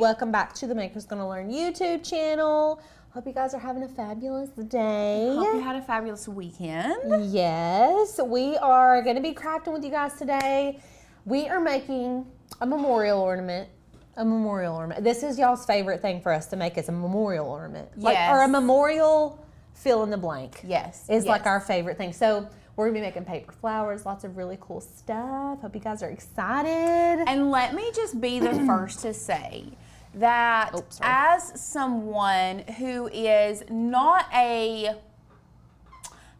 Welcome back to the Maker's Gonna Learn YouTube channel. Hope you guys are having a fabulous day. Hope you had a fabulous weekend. Yes, we are going to be crafting with you guys today. We are making a memorial ornament. This is y'all's favorite thing for us to make, is a memorial ornament. Yes. Or a memorial fill in the blank. Yes. Is like our favorite thing. So we're going to be making paper flowers, lots of really cool stuff. Hope you guys are excited. And let me just be the first to say that as someone who is not a,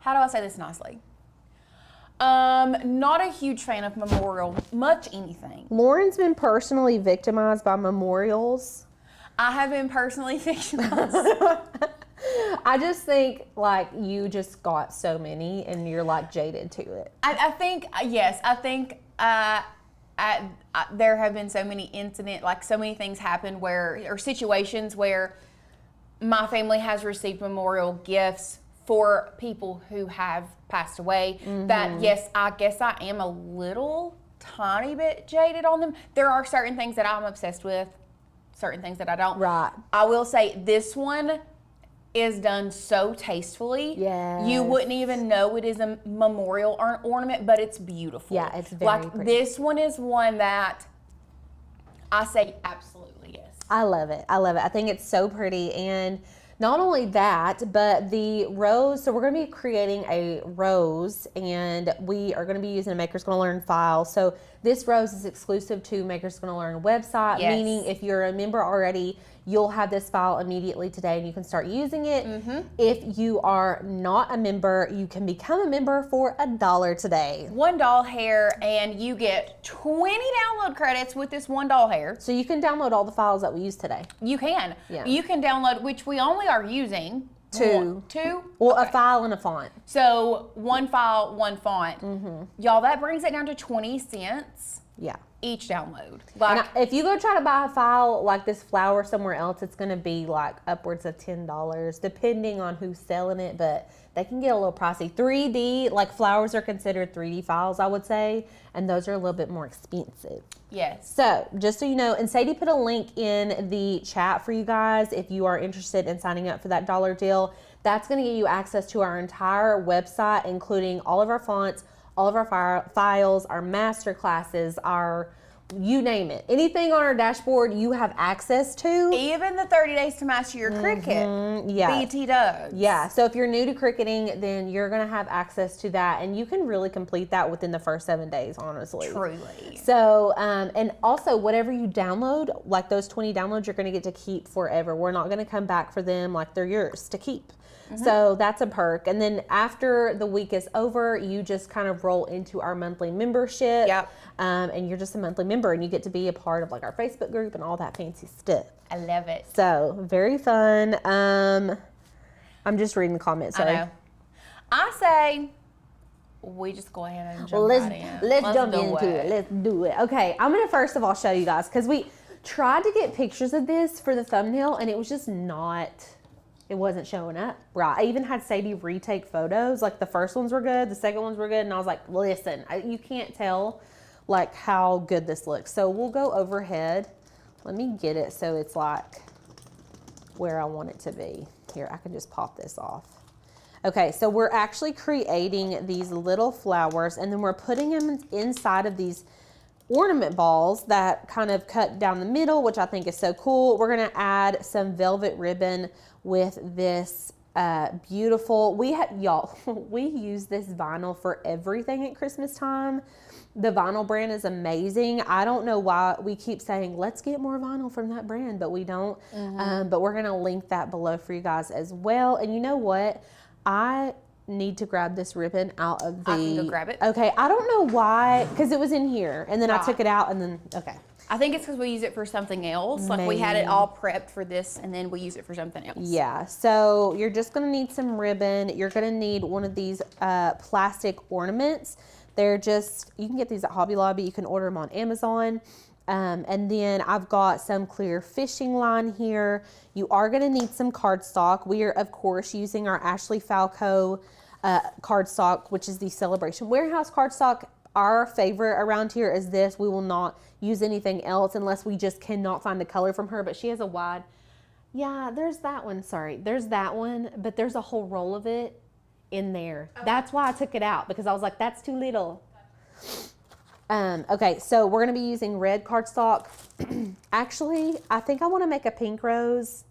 how do I say this nicely? Not a huge fan of memorial, much anything. Lauren's been personally victimized by memorials. I have been personally victimized. I just think like you just got so many and you're like jaded to it. I think, yes, I think there have been so many incidents, like so many things happen where, or situations where my family has received memorial gifts for people who have passed away, that yes, I guess I am a little tiny bit jaded on them. There are certain things that I'm obsessed with, certain things that I don't. Right. I will say this one is done so tastefully. Yes. You wouldn't even know it is a memorial ornament, but it's beautiful. Yeah, it's very pretty. This one is one that I say absolutely yes. I love it. I love it. I think it's so pretty. And not only that, but the rose, so we're going to be creating a rose, and we are going to be using a Maker's Gonna Learn file. So this rose is exclusive to Maker's Gonna Learn website, meaning if you're a member already, you'll have this file immediately today and you can start using it. If you are not a member, you can become a member for $1 today. One doll hair, and you get 20 download credits with this one doll hair. So you can download all the files that we use today. You can. Yeah. You can download, which we only are using Two. Two? Well, a file and a font. So one file, one font. Y'all, that brings it down to 20 cents. Yeah. Each download. Like, if you go try to buy a file like this flower somewhere else, it's going to be like upwards of $10, depending on who's selling it, but they can get a little pricey. 3D, like flowers are considered 3D files, I would say, and those are a little bit more expensive. Yes. So, just so you know, and Sadie put a link in the chat for you guys if you are interested in signing up for that $1 deal. That's going to give you access to our entire website, including all of our fonts, all of our files, our master classes, our, you name it. Anything on our dashboard you have access to. Even the 30 days to master your Cricut. Yeah. BT does. Yeah, so if you're new to cricketing, then you're going to have access to that, and you can really complete that within the first 7 days, honestly. Truly. So, and also whatever you download, like those 20 downloads, you're going to get to keep forever. We're not going to come back for them, like they're yours to keep. So that's a perk. And then after the week is over, you just kind of roll into our monthly membership. Yep. And you're just a monthly member, and you get to be a part of like our Facebook group and all that fancy stuff. I love it. So very fun. I'm just reading the comments. Sorry. I know. I say we just go ahead and jump right in. Let's jump into it. Let's do it. Okay, I'm gonna first of all show you guys, because we tried to get pictures of this for the thumbnail and it was just not, it wasn't showing up right. I even had Sadie retake photos. Like the first ones were good, the second ones were good, and I was like, listen, you can't tell like how good this looks. So we'll go overhead. Let me get it so it's like where I want it to be. Here, I can just pop this off. Okay, so we're actually creating these little flowers, and then we're putting them inside of these ornament balls that kind of cut down the middle, which I think is so cool. We're gonna add some velvet ribbon with this beautiful, y'all, we use this vinyl for everything at Christmas time. The vinyl brand is amazing. I don't know why we keep saying, let's get more vinyl from that brand, but we don't. But we're gonna link that below for you guys as well. And you know what? I need to grab this ribbon out of the... I can go grab it. Okay, I don't know why, because it was in here, and then I took it out, and then, okay. I think it's because we use it for something else. Like we had it all prepped for this, and then we use it for something else. Yeah, so you're just gonna need some ribbon. You're gonna need one of these plastic ornaments. They're just, you can get these at Hobby Lobby. You can order them on Amazon. And then I've got some clear fishing line here. You are going to need some cardstock. We are, of course, using our Ashley Falco cardstock, which is the Celebration Warehouse cardstock. our favorite around here is this. We will not use anything else unless we just cannot find the color from her. But she has a wide, yeah, there's that one. Sorry, there's that one, but there's a whole roll of it in there. Okay. That's why I took it out, because I was like, that's too little. Okay, so we're going to be using red cardstock. Actually, I think I want to make a pink rose.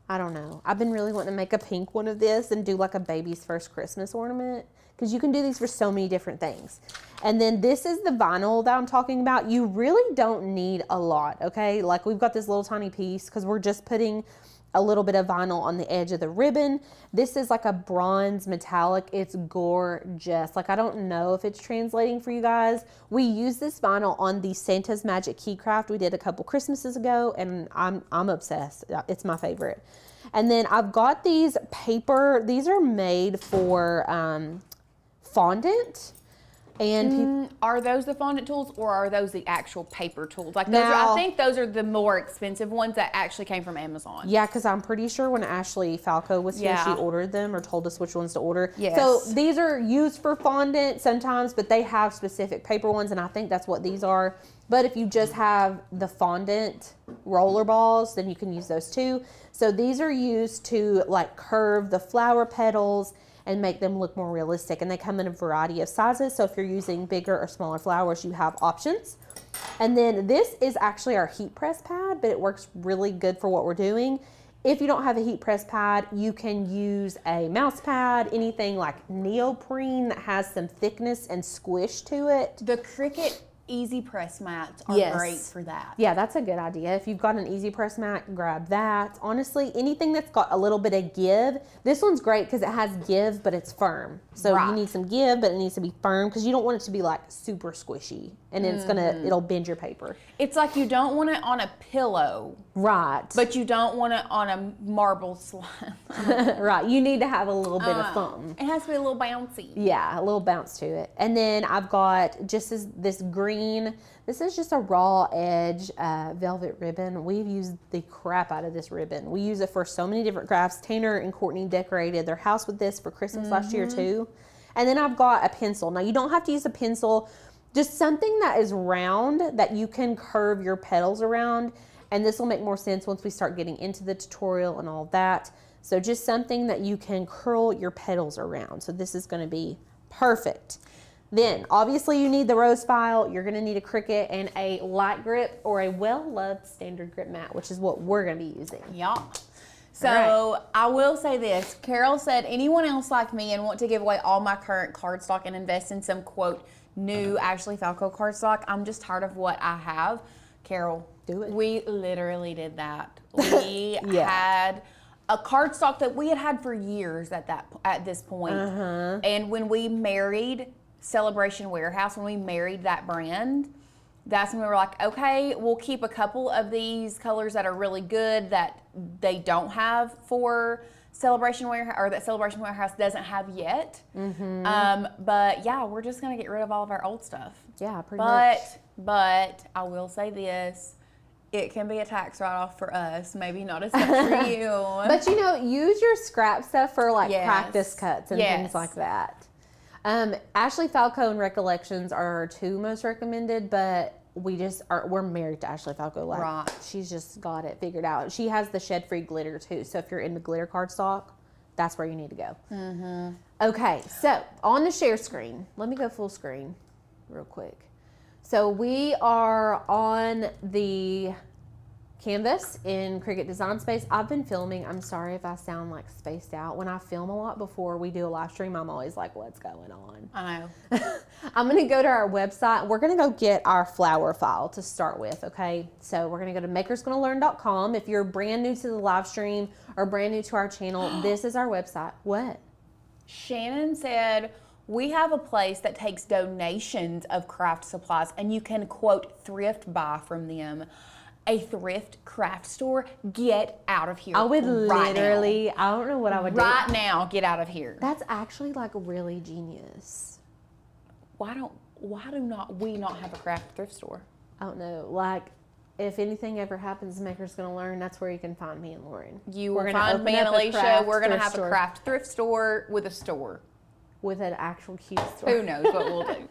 I don't know. I've been really wanting to make a pink one of this and do like a baby's first Christmas ornament, because you can do these for so many different things. And then this is the vinyl that I'm talking about. You really don't need a lot, okay? Like we've got this little tiny piece because we're just putting a little bit of vinyl on the edge of the ribbon. This is like a bronze metallic. It's gorgeous. Like I don't know if it's translating for you guys. We use this vinyl on the Santa's Magic Key Craft we did a couple Christmases ago, and I'm obsessed. It's my favorite. And then I've got these paper. These are made for fondant. And are those the fondant tools, or are those the actual paper tools? Like those now, I think those are the more expensive ones that actually came from Amazon. Yeah, because I'm pretty sure when Ashley Falco was here, she ordered them or told us which ones to order. Yes. So these are used for fondant sometimes, but they have specific paper ones, and I think that's what these are. But if you just have the fondant roller balls, then you can use those too. So these are used to like curve the flower petals and make them look more realistic. And they come in a variety of sizes. So if you're using bigger or smaller flowers, you have options. And then this is actually our heat press pad, but it works really good for what we're doing. If you don't have a heat press pad, you can use a mouse pad, anything like neoprene that has some thickness and squish to it. The Cricut Easy Press mats are great for that. Yeah, that's a good idea. If you've got an Easy Press mat, grab that. Honestly, anything that's got a little bit of give. This one's great because it has give, but it's firm. So you need some give, but it needs to be firm because you don't want it to be like super squishy, and then it'll bend your paper. It's like you don't want it on a pillow. Right. But you don't want it on a marble slab. Right. You need to have a little bit of something. It has to be a little bouncy. Yeah, a little bounce to it. And then I've got just this green. This is just a raw edge velvet ribbon. We've used the crap out of this ribbon. We use it for so many different crafts. Tanner and Courtney decorated their house with this for Christmas last year too. And then I've got a pencil. Now you don't have to use a pencil, just something that is round that you can curve your petals around. And this will make more sense once we start getting into the tutorial and all that. So just something that you can curl your petals around. So this is going to be perfect. Then, obviously, you need the rose file. You're going to need a Cricut and a light grip or a well-loved standard grip mat, which is what we're going to be using. Yeah. So, I will say this. Carol said, anyone else like me and want to give away all my current cardstock and invest in some, quote, new Ashley Falco cardstock? I'm just tired of what I have. Carol, do it. We literally did that. We had a cardstock that we had for years at this point. And when we married Celebration Warehouse, when we married that brand, that's when we were like, okay, we'll keep a couple of these colors that are really good that they don't have for Celebration Warehouse, or that Celebration Warehouse doesn't have yet. But yeah, we're just gonna get rid of all of our old stuff. Yeah, pretty much. But I will say this. It can be a tax write-off for us, maybe not as much for you. But you know, use your scrap stuff for like practice cuts and things like that. Ashley Falco and Recollections are our two most recommended, but we're married to Ashley Falco. Like, she's just got it figured out. She has the shed-free glitter too. So if you're into glitter cardstock, that's where you need to go. Okay, so on the share screen, let me go full screen real quick. So we are on the canvas in Cricut Design Space. I've been filming. I'm sorry if I sound like spaced out. When I film a lot before we do a live stream, I'm always like, what's going on? I know. I'm going to go to our website. We're going to go get our flower file to start with, okay? So we're going to go to makersgonnalearn.com. If you're brand new to the live stream or brand new to our channel, this is our website. What? Shannon said, we have a place that takes donations of craft supplies, and you can, quote, thrift buy from them. A thrift craft store? Get out of here. I would literally, I don't know what I would do. Right now, get out of here. That's actually like really genius. Why do we not have a craft thrift store? I don't know. Like, if anything ever happens, Maker's Gonna Learn, that's where you can find me and Lauren. You will find me and Alicia. We're going to have a craft thrift store with a store. with an actual cube store. Who knows what we'll do.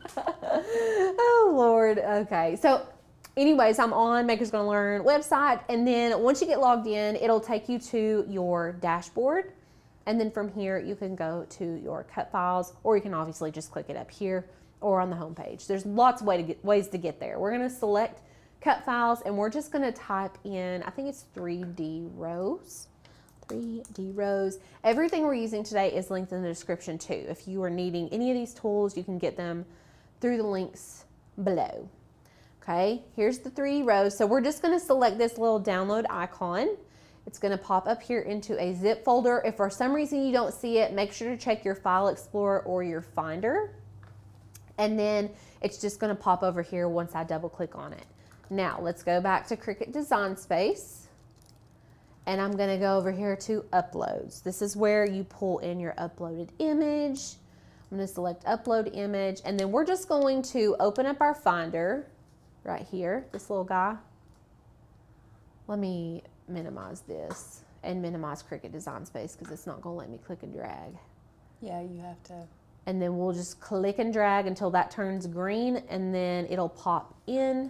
Oh, Lord. Okay. So, anyways, I'm on Makers Gonna Learn website. And then once you get logged in, it'll take you to your dashboard. And then from here, you can go to your cut files, or you can obviously just click it up here or on the home page. There's lots of ways to get there. We're going to select cut files, and we're just going to type in, I think it's 3D rows. 3D rows. Everything we're using today is linked in the description too. If you are needing any of these tools, you can get them through the links below. Okay, here's the 3D rows. So we're just going to select this little download icon. It's going to pop up here into a zip folder. If for some reason you don't see it, make sure to check your File Explorer or your Finder. And then it's just going to pop over here once I double click on it. Now let's go back to Cricut Design Space. And I'm going to go over here to Uploads. This is where you pull in your uploaded image. I'm going to select Upload Image. And then we're just going to open up our Finder right here, this little guy. Let me minimize this and minimize Cricut Design Space because it's not going to let me click and drag. Yeah, you have to. And then we'll just click and drag until that turns green, and then it'll pop in,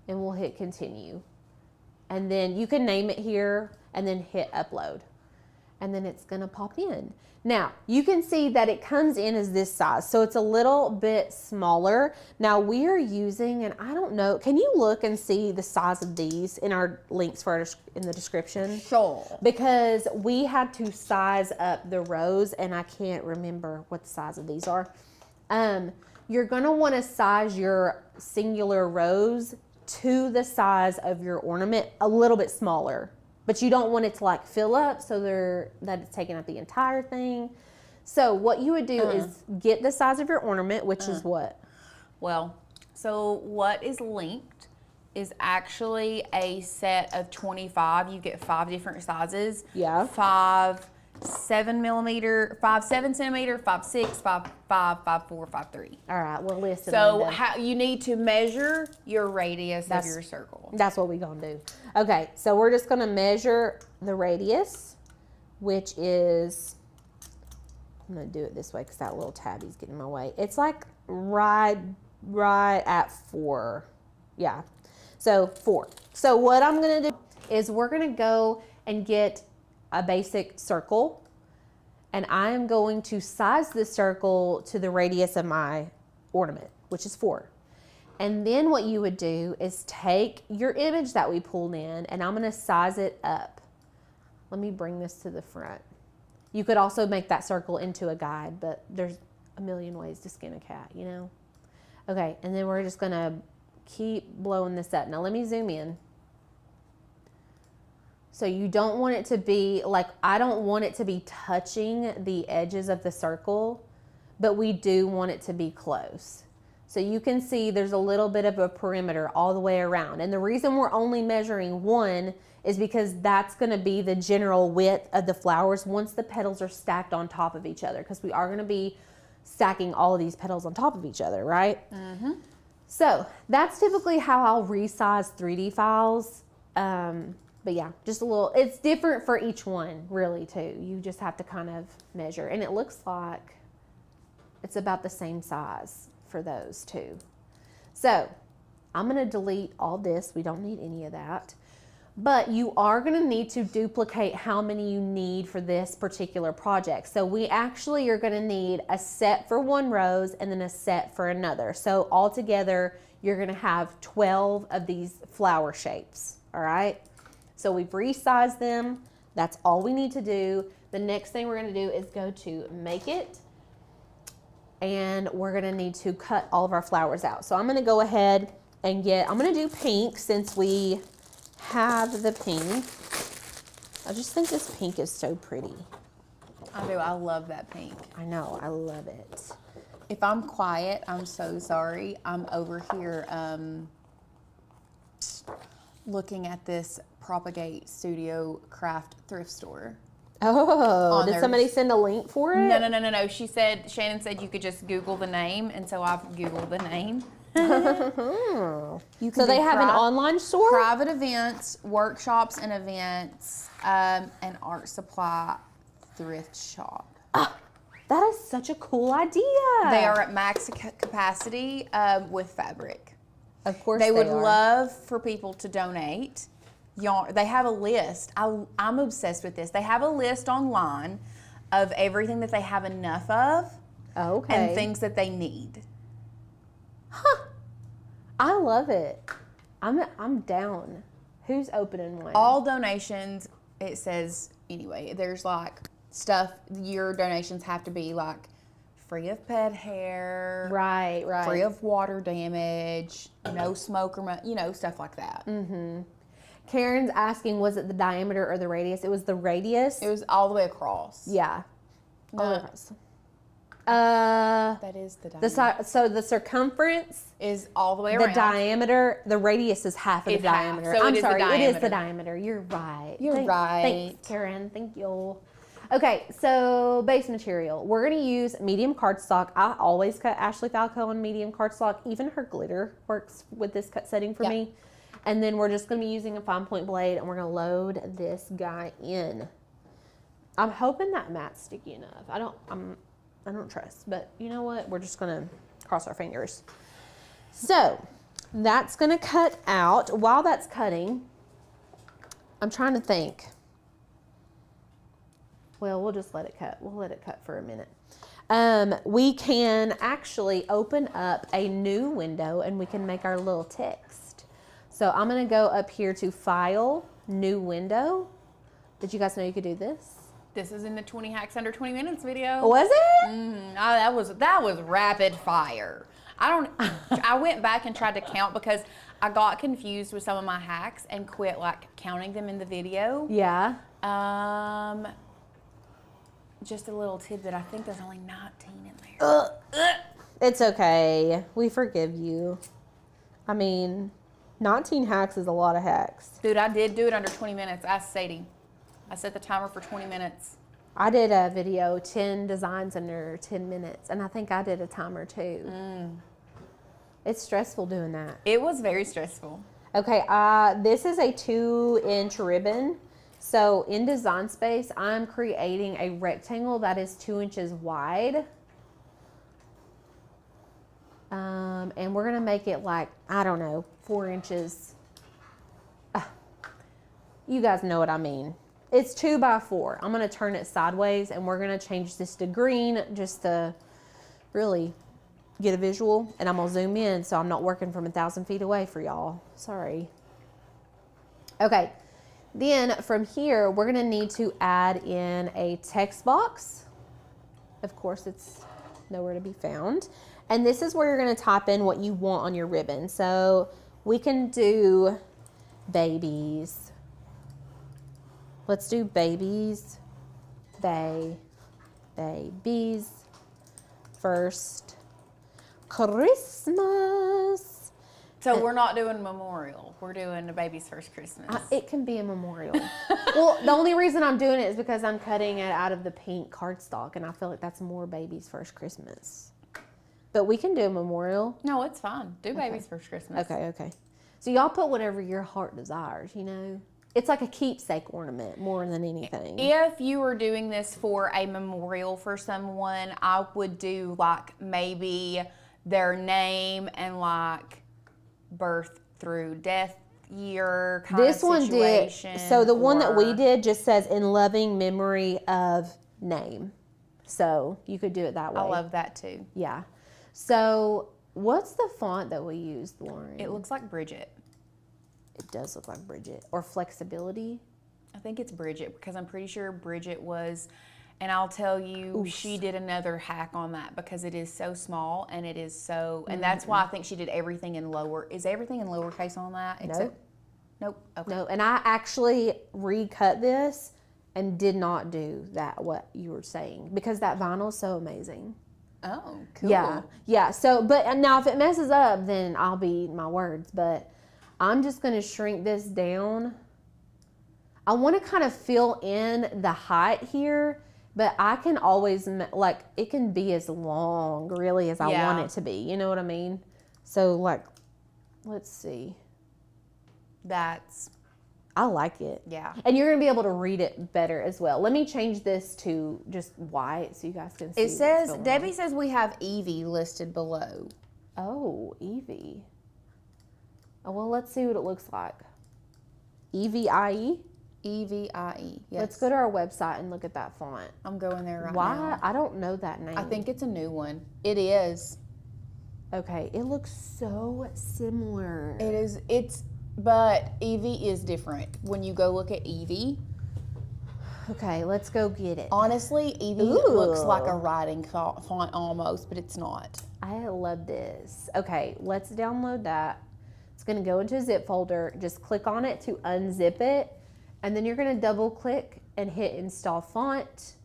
and we'll hit Continue. And then you can name it here and then hit Upload. And then it's going to pop in. Now, you can see that it comes in as this size, so it's a little bit smaller. Now, we are using, and I don't know, can you look and see the size of these in our links in the description? Sure. Because we had to size up the rows, and I can't remember what the size of these are. You're going to want to size your singular rows to the size of your ornament a little bit smaller. But you don't want it to like fill up so that it's taking up the entire thing. So what you would do is get the size of your ornament, which is what? Well, so what is linked is actually a set of 25. You get 5 different sizes. Yeah. 5 7mm, 5 7cm, 5 6, 5 5, 5 4, 5 3. All right, we'll list it. So how you need to measure your radius of your circle. That's what we're gonna do. Okay, so we're just gonna measure the radius, which is, I'm gonna do it this way because that little tabby's getting in my way. It's like right at 4. Yeah, so 4. So what I'm gonna do is we're gonna go and get a basic circle, and I am going to size this circle to the radius of my ornament, which is 4. And then what you would do is take your image that we pulled in, and I'm going to size it up. Let me bring this to the front. You could also make that circle into a guide, but there's a million ways to skin a cat, you know? Okay, and then we're just going to keep blowing this up. Now let me zoom in. So you don't want it to be, like, I don't want it to be touching the edges of the circle, but we do want it to be close. So you can see there's a little bit of a perimeter all the way around. And the reason we're only measuring 1 is because that's going to be the general width of the flowers once the petals are stacked on top of each other, because we are going to be stacking all of these petals on top of each other, right? Mm-hmm. So that's typically how I'll resize 3D files. But yeah, just a little, it's different for each one really too. You just have to kind of measure, and it looks like it's about the same size for those two. So I'm going to delete all this. We don't need any of that, but you are going to need to duplicate how many you need for this particular project. So we actually are going to need a set for one rose and then a set for another. So altogether, you're going to have 12 of these flower shapes. All right. So we've resized them. That's all we need to do. The next thing we're going to do is go to Make It. And we're going to need to cut all of our flowers out. So I'm going to go ahead and I'm going to do pink since we have the pink. I just think this pink is so pretty. I do. I love that pink. I know. I love it. If I'm quiet, I'm so sorry. I'm over here looking at this Propagate Studio craft thrift store. Oh, did somebody send a link for it? No. Shannon said you could just Google the name, and so I've Googled the name. So they have an online store? Private events, workshops and events, and art supply thrift shop. That is such a cool idea. They are at max capacity with fabric. Of course They would are. love for people to donate yarn. They have a list. I'm obsessed with this. They have a list online of everything that they have enough of Okay. and things that they need. I love it. I'm down. Who's opening one? All donations, it says, anyway, there's like stuff, your donations have to be like free of pet hair. Right. Free of water damage, no smoke or, stuff like that. Karen's asking, was it the diameter or the radius? It was the radius. It was all the way across. Yeah. All the way No. across. That is the diameter. So the circumference, Is all the way the around. diameter, the radius is half of It's the half, diameter. so it I'm is the sorry, it is the diameter. diameter. You're right. You're right. Thanks, Karen. Thank you. Okay, so base material. We're going to use medium cardstock. I always cut Ashley Falco on medium cardstock. Even her glitter works with this cut setting for me. And then we're just going to be using a fine point blade, and we're going to load this guy in. I'm hoping that mat's sticky enough. I don't trust, but you know what? We're just going to cross our fingers. So that's going to cut out. While that's cutting, I'm trying to think. Well, we'll just let it cut. We'll let it cut for a minute. We can actually open up a new window and we can make our little text. So I'm going to go up here to File, New Window. Did you guys know you could do this? This is in the 20 hacks under 20 minutes video. Was it? That was rapid fire. I went back and tried to count because I got confused with some of my hacks and quit like counting them in the video. Yeah. Just a little tidbit. I think there's only 19 in there. It's okay. We forgive you. I mean, 19 hacks is a lot of hacks. Dude, I did do it under 20 minutes. Ask Sadie. I set the timer for 20 minutes. I did a video, 10 designs under 10 minutes, and I think I did a timer too. It's stressful doing that. It was very stressful. Okay, this is a 2-inch ribbon. So in Design Space, I'm creating a rectangle that is 2 inches wide. And we're gonna make it like, I don't know, 4 inches. You guys know what I mean. It's 2 by 4. I'm gonna turn it sideways and we're gonna change this to green just to really get a visual. And I'm gonna zoom in so I'm not working from 1,000 feet away for y'all. Sorry. Okay, then from here, we're gonna need to add in a text box. Of course, it's nowhere to be found. And this is where you're gonna type in what you want on your ribbon. So we can do babies. Let's do babies, babies, first Christmas. So we're not doing memorial. We're doing the baby's first Christmas. It can be a memorial. Well, the only reason I'm doing it is because I'm cutting it out of the pink cardstock, and I feel like that's more baby's first Christmas. But we can do a memorial. No, it's fine. Do baby's first Christmas. Okay. So y'all put whatever your heart desires, you know? It's like a keepsake ornament more than anything. If you were doing this for a memorial for someone, I would do like maybe their name and like birth through death year kind This of one did. situation. So the one that we or- did just says in loving memory of name. So you could do it that way. I love that too. Yeah. So what's the font that we used, Lauren? It looks like Bridget. It does look like Bridget. Or Flexibility. I think it's Bridget because I'm pretty sure Bridget was, and I'll tell you, she did another hack on that because it is so small and it is so, and that's why I think she did everything in lower. Is everything in lowercase on that? Nope. Okay. No, and I actually recut this and did not do that, what you were saying, because that vinyl is so amazing. Oh, cool. Yeah. So, but now if it messes up, then I'll be my words, but I'm just going to shrink this down. I want to kind of fill in the height here, but I can always, like, it can be as long, really, as I want it to be. You know what I mean? So, like, let's see. That's I like it. Yeah. And you're going to be able to read it better as well. Let me change this to just white so you guys can see. It says, Debbie says we have Evie listed below. Oh, Evie. Oh, well, let's see what it looks like. EVIE? EVIE. Yes. Let's go to our website and look at that font. I'm going there right Why? now. I don't know that name. I think it's a new one. It is. Okay, it looks so similar. It is. But Evie is different. When you go look at Evie. Okay, let's go get it. Honestly, Evie looks like a writing font almost, but it's not. I love this. Okay, let's download that. It's going to go into a zip folder. Just click on it to unzip it. And then you're going to double click and hit install font.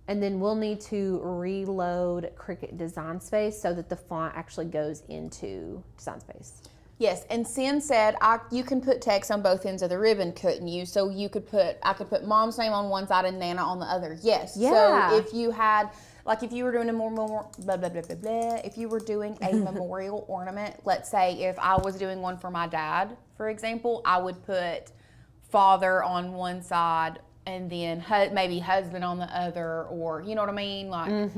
And then we'll need to reload Cricut Design Space so that the font actually goes into Design Space. Yes, and Sin said you can put text on both ends of the ribbon, couldn't you? So I could put Mom's name on one side and Nana on the other. Yes. Yeah. So if you had, like if you were doing a more blah blah blah blah blah, if you were doing a memorial ornament, let's say if I was doing one for my dad, for example, I would put father on one side and then maybe husband on the other, or you know what I mean, like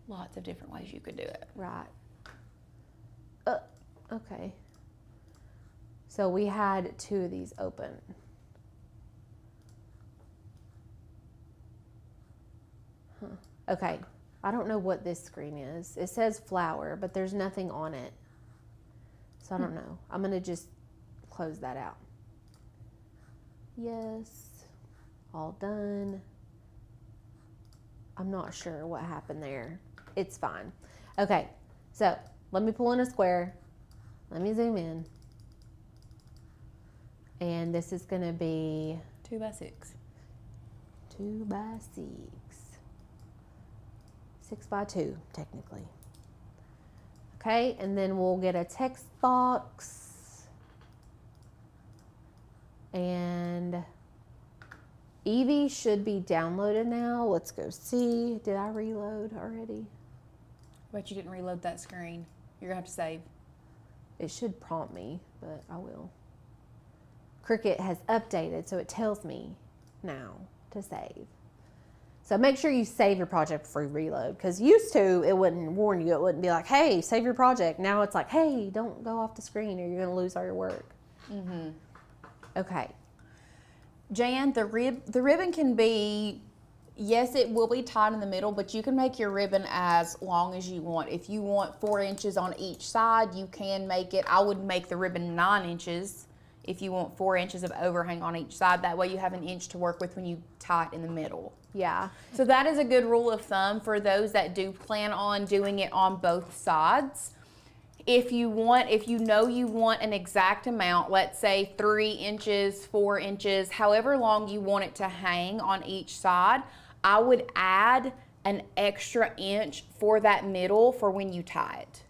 lots of different ways you could do it. Right. Okay. So we had 2 of these open. Okay. I don't know what this screen is. It says flower, but there's nothing on it. So I don't know. I'm going to just close that out. Yes. All done. I'm not sure what happened there. It's fine. Okay. So let me pull in a square. Let me zoom in. And this is going to be 2 by 6. 2 by 6. 6 by 2, technically. Okay, and then we'll get a text box. And Evie should be downloaded now. Let's go see. Did I reload already? But you didn't reload that screen. You're going to have to save. It should prompt me, but I will. Cricut has updated, so it tells me now to save. So make sure you save your project before you reload, because used to, it wouldn't warn you. It wouldn't be like, hey, save your project. Now it's like, hey, don't go off the screen or you're going to lose all your work. Okay. Jan, the ribbon can be, yes, it will be tied in the middle, but you can make your ribbon as long as you want. If you want 4 inches on each side, you can make it. I would make the ribbon 9 inches if you want 4 inches of overhang on each side. That way you have an inch to work with when you tie it in the middle. Yeah. So that is a good rule of thumb for those that do plan on doing it on both sides. If you know you want an exact amount, let's say 3 inches, 4 inches, however long you want it to hang on each side, I would add an extra inch for that middle for when you tie it.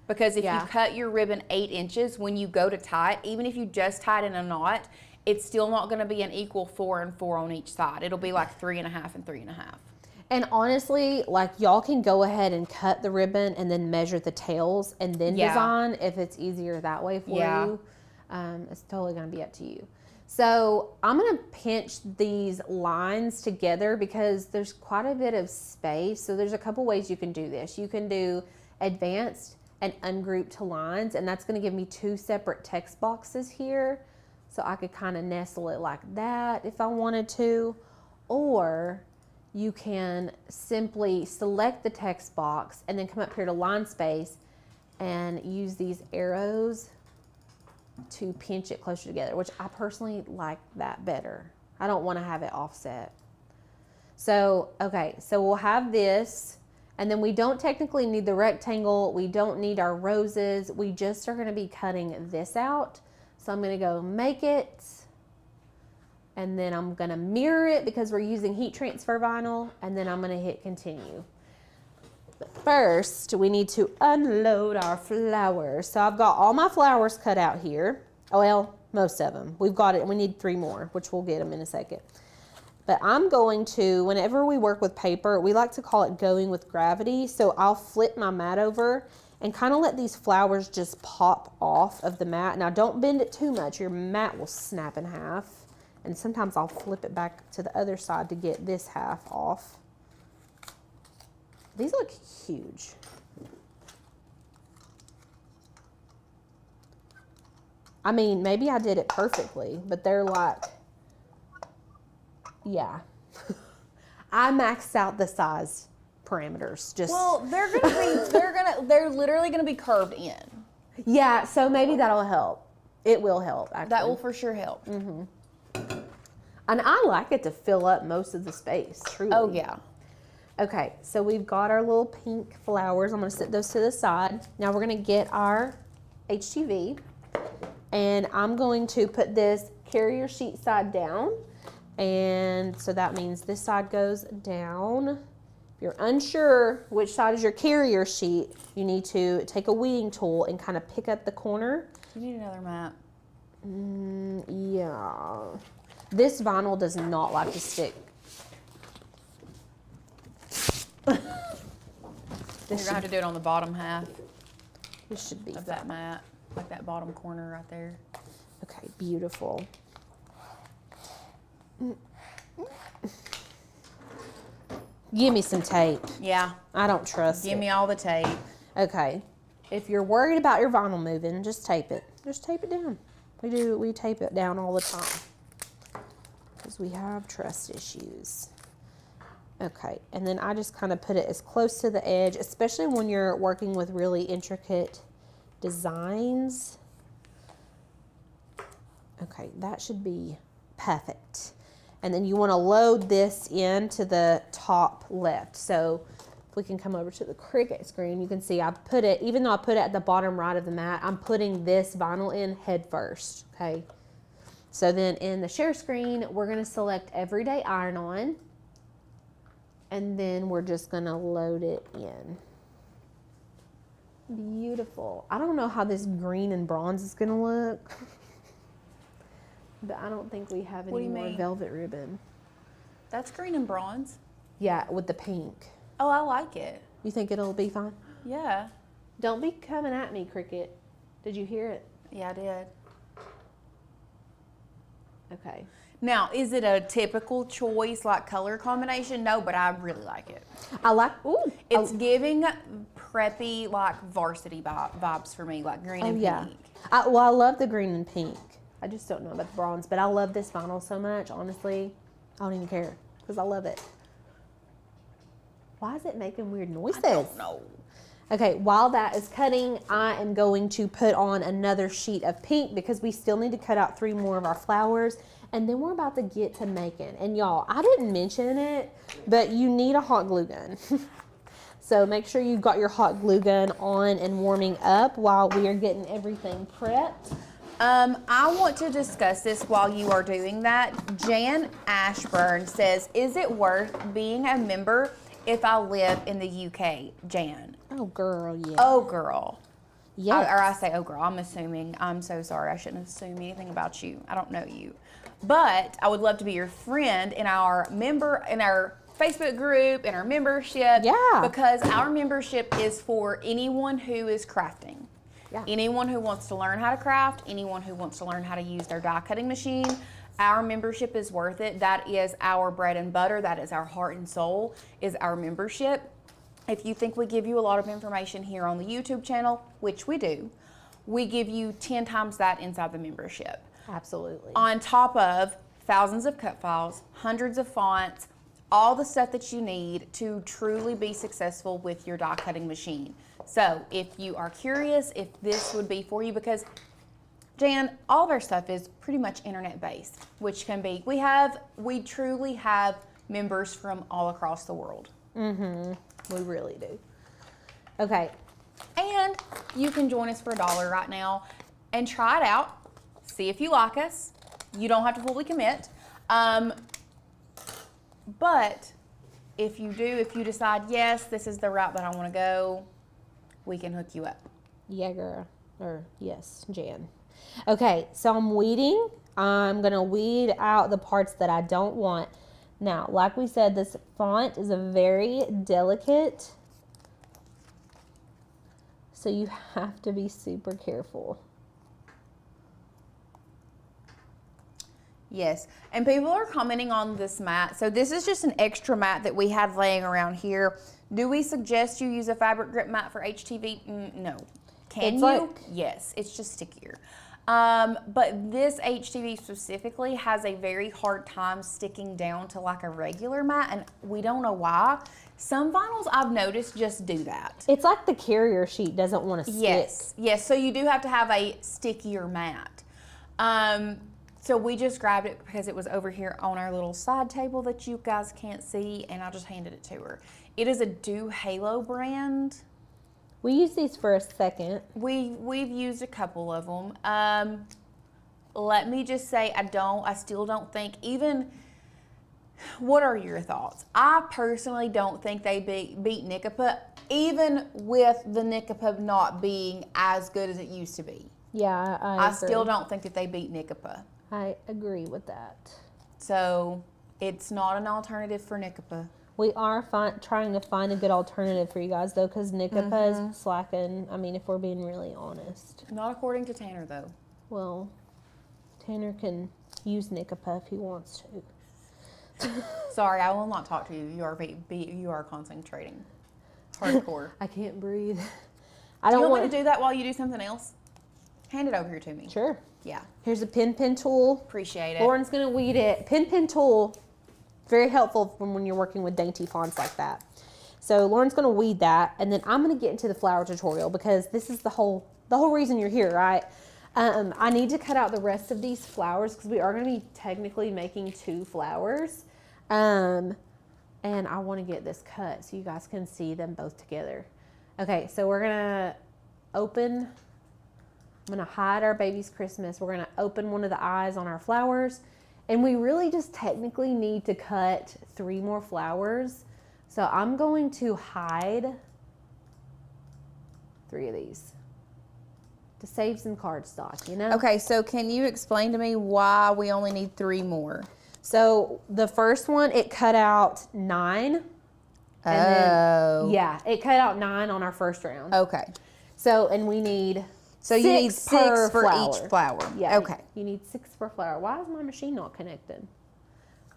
Because if you cut your ribbon 8 inches, when you go to tie it, even if you just tie it in a knot, it's still not going to be an equal 4 and 4 on each side. It'll be like 3.5 and 3.5. And honestly, like y'all can go ahead and cut the ribbon and then measure the tails and then design if it's easier that way for you. It's totally going to be up to you. So I'm going to pinch these lines together because there's quite a bit of space. So there's a couple ways you can do this. You can do advanced and ungrouped to lines, and that's going to give me 2 separate text boxes here. So I could kind of nestle it like that if I wanted to. Or you can simply select the text box and then come up here to line space and use these arrows to pinch it closer together, which I personally like that better. I don't want to have it offset. So, okay, so we'll have this, and then we don't technically need the rectangle. We don't need our roses. We just are going to be cutting this out. So I'm going to go make it, and then I'm going to mirror it because we're using heat transfer vinyl, and then I'm going to hit continue. But first, we need to unload our flowers. So I've got all my flowers cut out here. Oh, well, most of them. We've got it. We need 3 more, which we'll get them in a second. But I'm going to, whenever we work with paper, we like to call it going with gravity. So I'll flip my mat over and kind of let these flowers just pop off of the mat. Now don't bend it too much. Your mat will snap in half. And sometimes I'll flip it back to the other side to get this half off. These look huge. I mean, maybe I did it perfectly, but they're like, yeah. I maxed out the size parameters. Just Well, they're literally gonna be curved in. yeah, so maybe that'll help. It will help, actually. That will for sure help. And I like it to fill up most of the space, truly. Oh yeah. Okay, so we've got our little pink flowers. I'm gonna set those to the side. Now we're gonna get our HTV, and I'm going to put this carrier sheet side down. And so that means this side goes down. If you're unsure which side is your carrier sheet, you need to take a weeding tool and kind of pick up the corner. You need another mat. Yeah. This vinyl does not like to stick. You're gonna have to do it on the bottom half This should be of that mat, like that bottom corner right there. okay. Beautiful. Give me some tape. Yeah. I don't trust Give it. me all the tape. Okay. If you're worried about your vinyl moving, just tape it. Just tape it down. We tape it down all the time because we have trust issues. Okay, and then I just kind of put it as close to the edge, especially when you're working with really intricate designs. Okay, that should be perfect. And then you want to load this into the top left. So if we can come over to the Cricut screen, you can see I put it, even though I put it at the bottom right of the mat, I'm putting this vinyl in head first, okay? So then in the share screen, we're going to select Everyday Iron On. And then we're just going to load it in. Beautiful. I don't know how this green and bronze is going to look. But I don't think we have What do any you more mean? velvet ribbon. That's green and bronze. Yeah, with the pink. Oh, I like it. You think it'll be fine? Yeah. Don't be coming at me, Cricut. Did you hear it? Yeah, I did. Okay. Now, is it a typical choice, like color combination? No, but I really like it. I like, ooh. It's giving preppy, like varsity vibes for me, like green and yeah. pink. I love the green and pink. I just don't know about the bronze, but I love this vinyl so much, honestly. I don't even care because I love it. Why is it making weird noises? I don't know. Okay, while that is cutting, I am going to put on another sheet of pink because we still need to cut out 3 more of our flowers. And then we're about to get to making. And y'all, I didn't mention it, but you need a hot glue gun. So make sure you've got your hot glue gun on and warming up while we are getting everything prepped. I want to discuss this while you are doing that. Jan Ashburn says, is it worth being a member if I live in the UK? Jan. Oh, girl, yeah. Oh, girl. Yes. Or I say, oh, girl, I'm assuming. I'm so sorry. I shouldn't assume anything about you. I don't know you. But I would love to be your friend in our Facebook group, in our membership. Yeah. Because our membership is for anyone who is crafting. Yeah. Anyone who wants to learn how to craft, anyone who wants to learn how to use their die cutting machine, our membership is worth it. That is our bread and butter. That is our heart and soul, is our membership. If you think we give you a lot of information here on the YouTube channel, which we do, we give you 10 times that inside the membership. Absolutely. On top of thousands of cut files, hundreds of fonts, all the stuff that you need to truly be successful with your die cutting machine. So if you are curious if this would be for you, because Jan, all of our stuff is pretty much internet based, which can be, we truly have members from all across the world. Mm-hmm. We really do. Okay. And you can join us for $1 right now and try it out. See if you like us. You don't have to fully commit. But if you decide, yes, this is the route that I want to go, we can hook you up. Yeah, girl. Or yes, Jan. Okay, so I'm weeding. I'm going to weed out the parts that I don't want. Now, like we said, this font is a very delicate So you have to be super careful. Yes, and people are commenting on this mat. So this is just an extra mat that we have laying around here. Do we suggest you use a fabric grip mat for HTV? No. Can It's you? like- Yes, it's just stickier. But this HTV specifically has a very hard time sticking down to like a regular mat, and we don't know why. Some vinyls I've noticed just do that. It's like the carrier sheet doesn't want to stick. Yes, yes. So you do have to have a stickier mat. So we just grabbed it because it was over here on our little side table that you guys can't see, and I just handed it to her. It is a Do Halo brand. We use these for a second. We've used a couple of them. Let me just say, I still don't think even. What are your thoughts? I personally don't think they beat Nikapa, even with the Nikapa not being as good as it used to be. Yeah, I agree. still don't think that they beat Nikapa. I agree with that. So it's not an alternative for Nikapa. We are trying to find a good alternative for you guys, though, because Nikapa is slacking. I mean, if we're being really honest. Not according to Tanner, though. Well, Tanner can use Nikapa if he wants to. Sorry, I will not talk to you. You are concentrating. Hardcore. I can't breathe. I don't want to do that while you do something else. Hand it over here to me. Sure. Yeah. Here's a pen tool. Appreciate it. Lauren's going to weed it. Pen tool, very helpful when you're working with dainty fonts like that. So Lauren's going to weed that, and then I'm going to get into the flower tutorial because this is the whole reason you're here, right? I need to cut out the rest of these flowers because we are going to be technically making 2 flowers. And I want to get this cut so you guys can see them both together. Okay, so we're going to open, I'm going to hide our baby's Christmas. We're going to open one of the eyes on our flowers. And we really just technically need to cut 3 more flowers. So I'm going to hide 3 of these to save some cardstock, you know? Okay, so can you explain to me why we only need 3 more? So the first one, it cut out 9. Oh. Yeah, it cut out 9 on our first round. Okay. So, and we need So you need 6 per for flower. each flower. Yeah. Okay. You need 6 per flower. Why is my machine not connected?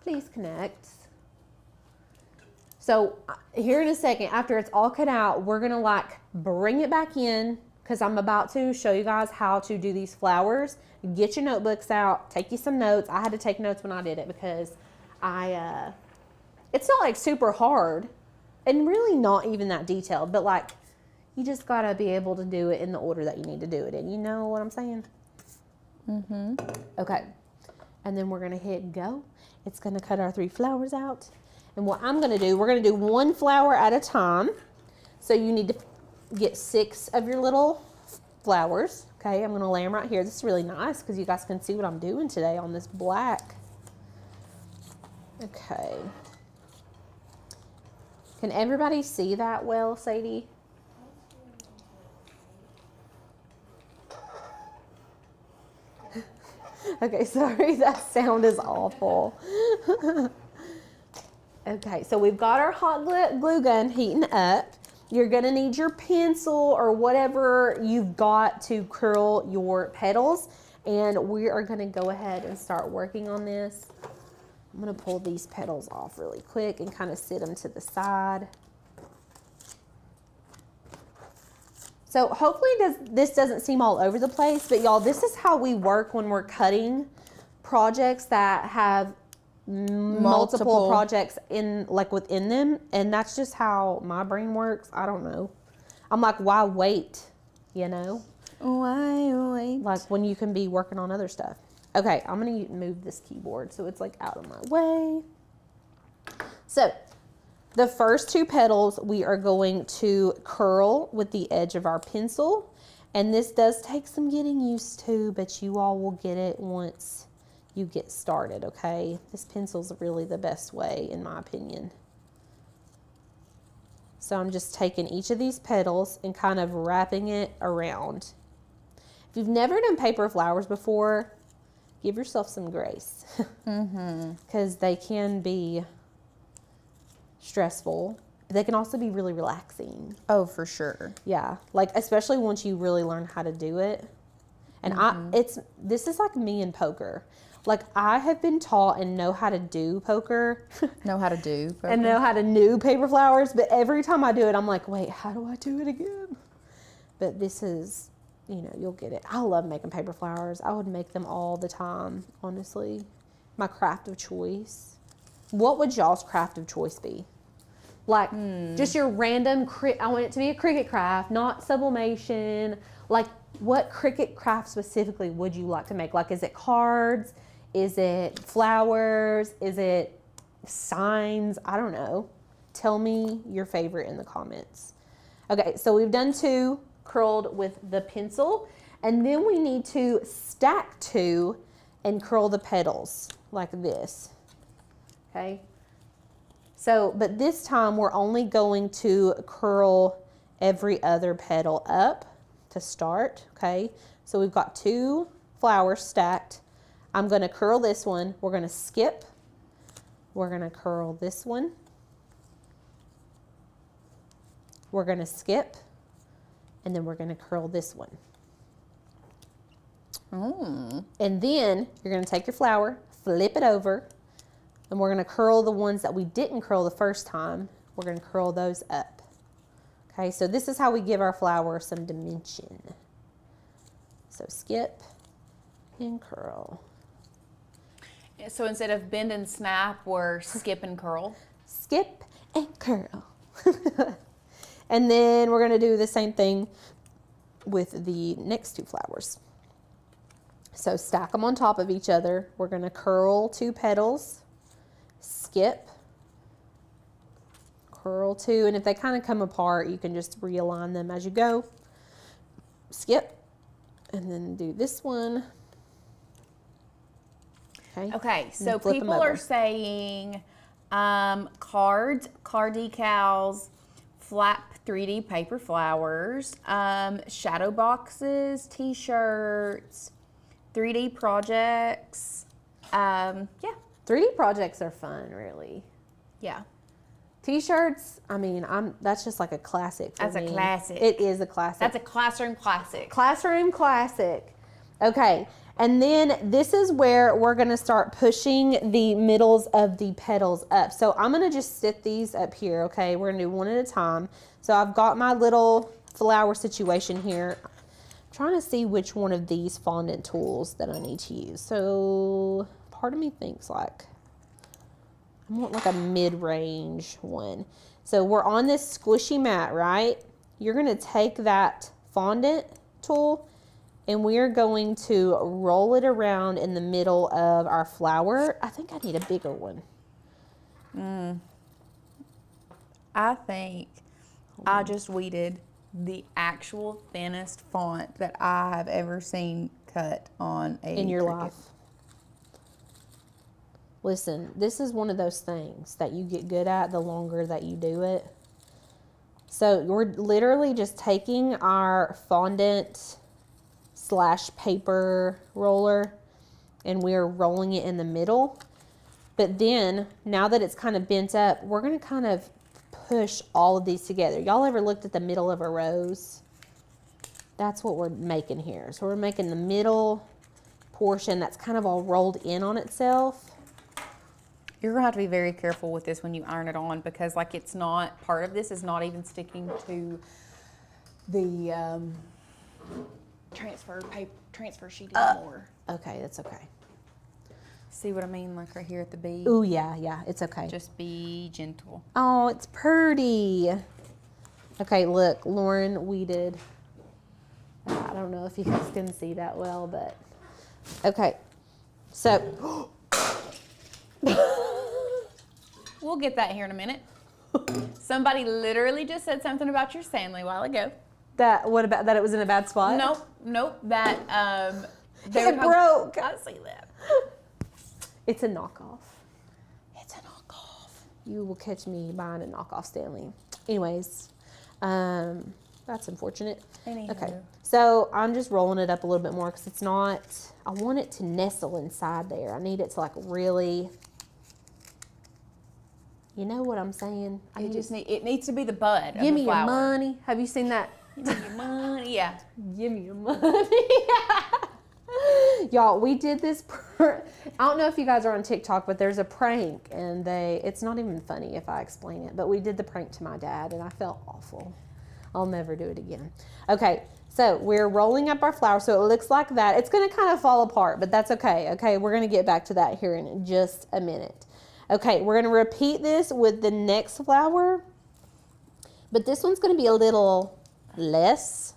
Please connect. So here in a second, after it's all cut out, we're going to like bring it back in because I'm about to show you guys how to do these flowers. Get your notebooks out, take you some notes. I had to take notes when I did it because it's not like super hard and really not even that detailed, but like you just got to be able to do it in the order that you need to do it in. You know what I'm saying? Mm-hmm. Okay. And then we're going to hit go. It's going to cut our 3 flowers out. And what I'm going to do, we're going to do 1 flower at a time. So you need to get 6 of your little flowers. Okay, I'm going to lay them right here. This is really nice because you guys can see what I'm doing today on this black. Okay. Can everybody see that well, Sadie? Okay, sorry, that sound is awful. Okay, so we've got our hot glue gun heating up. You're gonna need your pencil or whatever you've got to curl your petals. And we are gonna go ahead and start working on this. I'm gonna pull these petals off really quick and kind of sit them to the side. So hopefully this doesn't seem all over the place, but y'all, this is how we work when we're cutting projects that have multiple projects within them, and that's just how my brain works. I don't know. I'm like, why wait? You know? Why wait? Like when you can be working on other stuff. Okay, I'm gonna move this keyboard so it's like out of my way. So the first 2 petals we are going to curl with the edge of our pencil, and this does take some getting used to, but you all will get it once you get started, okay? This pencil's really the best way, in my opinion. So I'm just taking each of these petals and kind of wrapping it around. If you've never done paper flowers before, give yourself some grace. Because they can be stressful they can also be really relaxing. Oh, for sure. Yeah, like especially once you really learn how to do it. And this is like me in poker. Like I have been taught and know how to do poker. Know how to do poker. And know how to do paper flowers, but every time I do it, I'm like, wait, how do I do it again? But this is, you know, you'll get it. I love making paper flowers. I would make them all the time, honestly. My craft of choice. What would y'all's craft of choice be? Like just your random, I want it to be a Cricut craft, not sublimation. Like what Cricut craft specifically would you like to make? Like, is it cards? Is it flowers? Is it signs? I don't know. Tell me your favorite in the comments. Okay, so we've done 2 curled with the pencil, and then we need to stack 2 and curl the petals like this. Okay. So, but this time we're only going to curl every other petal up to start, okay? So we've got 2 flowers stacked. I'm going to curl this one. We're going to skip. We're going to curl this one. We're going to skip. And then we're going to curl this one. And then you're going to take your flower, flip it over, and we're going to curl the ones that we didn't curl the first time. We're going to curl those up. Okay, so this is how we give our flower some dimension. So skip and curl. So instead of bend and snap, we're skip and curl. Skip and curl. And then we're going to do the same thing with the next 2 flowers. So stack them on top of each other. We're going to curl 2 petals, skip, curl 2, and if they kind of come apart, you can just realign them as you go. Skip, and then do this one. Okay, so people are saying cards, card decals, flat 3D paper flowers, shadow boxes, t-shirts, 3D projects. Yeah. 3D projects are fun, really. Yeah. T-shirts, I mean, that's just like a classic for me. That's a classic. It is a classic. That's a classroom classic. Classroom classic. Okay, and then this is where we're gonna start pushing the middles of the petals up. So I'm gonna just sit these up here, okay? We're gonna do one at a time. So I've got my little flower situation here. I'm trying to see which one of these fondant tools that I need to use. So part of me thinks like, I want like a mid-range one. So we're on this squishy mat, right? You're gonna take that fondant tool and we're going to roll it around in the middle of our flower. I think I need a bigger one. I think I just weeded the actual thinnest font that I have ever seen cut on a In your Cricut. life. Listen, this is one of those things that you get good at the longer that you do it. So we're literally just taking our fondant / paper roller and we're rolling it in the middle. But then now that it's kind of bent up, we're going to kind of push all of these together. Y'all ever looked at the middle of a rose? That's what we're making here. So we're making the middle portion that's kind of all rolled in on itself. You're gonna have to be very careful with this when you iron it on, because like it's not, part of this is not even sticking to the transfer sheet anymore. Okay, that's okay. See what I mean? Like right here at the B. Ooh, yeah, it's okay. Just be gentle. Oh, it's pretty. Okay, look, Lauren weeded. I don't know if you guys can see that well, but okay. So we'll get that here in a minute. Somebody literally just said something about your Stanley a while ago. what about that? It was in a bad spot. Nope. That it broke. I see that. It's a knockoff. It's a knockoff. You will catch me buying a knockoff Stanley. Anyways, that's unfortunate. Anywho. Okay, so I'm just rolling it up a little bit more because it's not, I want it to nestle inside there. I need it to like really, You know what I'm saying? It needs to be the bud of Give the me flower. your money. Have you seen that? Give me your money. Yeah. Give me your money. Y'all, we did this. I don't know if you guys are on TikTok, but there's a prank, and it's not even funny if I explain it, but we did the prank to my dad, and I felt awful. I'll never do it again. Okay, so we're rolling up our flower, so it looks like that. It's going to kind of fall apart, but that's okay. Okay, we're going to get back to that here in just a minute. Okay, we're going to repeat this with the next flower, but this one's going to be a little less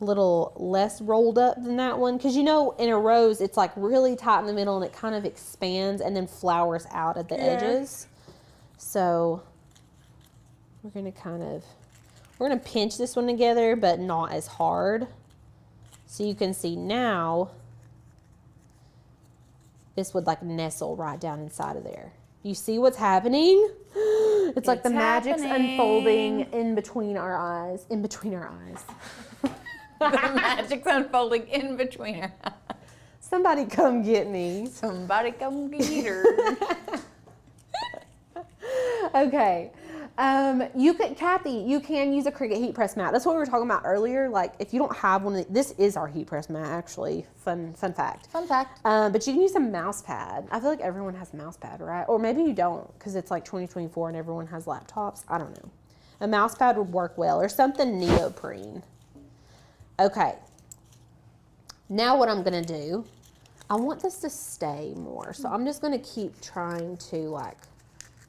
rolled up than that one, because you know in a rose it's like really tight in the middle and it kind of expands and then flowers out at the edges. So we're going to pinch this one together, but not as hard. So you can see now this would like nestle right down inside of there. You see what's happening? It's like the magic's unfolding in between our eyes. In between our eyes. The magic's unfolding in between her. Somebody come get me. Somebody come get her. Okay. Kathy, you can use a Cricut heat press mat. That's what we were talking about earlier. Like, if you don't have one, this is our heat press mat, actually. Fun fact. Fun fact. But you can use a mouse pad. I feel like everyone has a mouse pad, right? Or maybe you don't, because it's like 2024 and everyone has laptops. I don't know. A mouse pad would work well, or something neoprene. Okay. Now what I'm going to do, I want this to stay more. So I'm just going to keep trying to, like,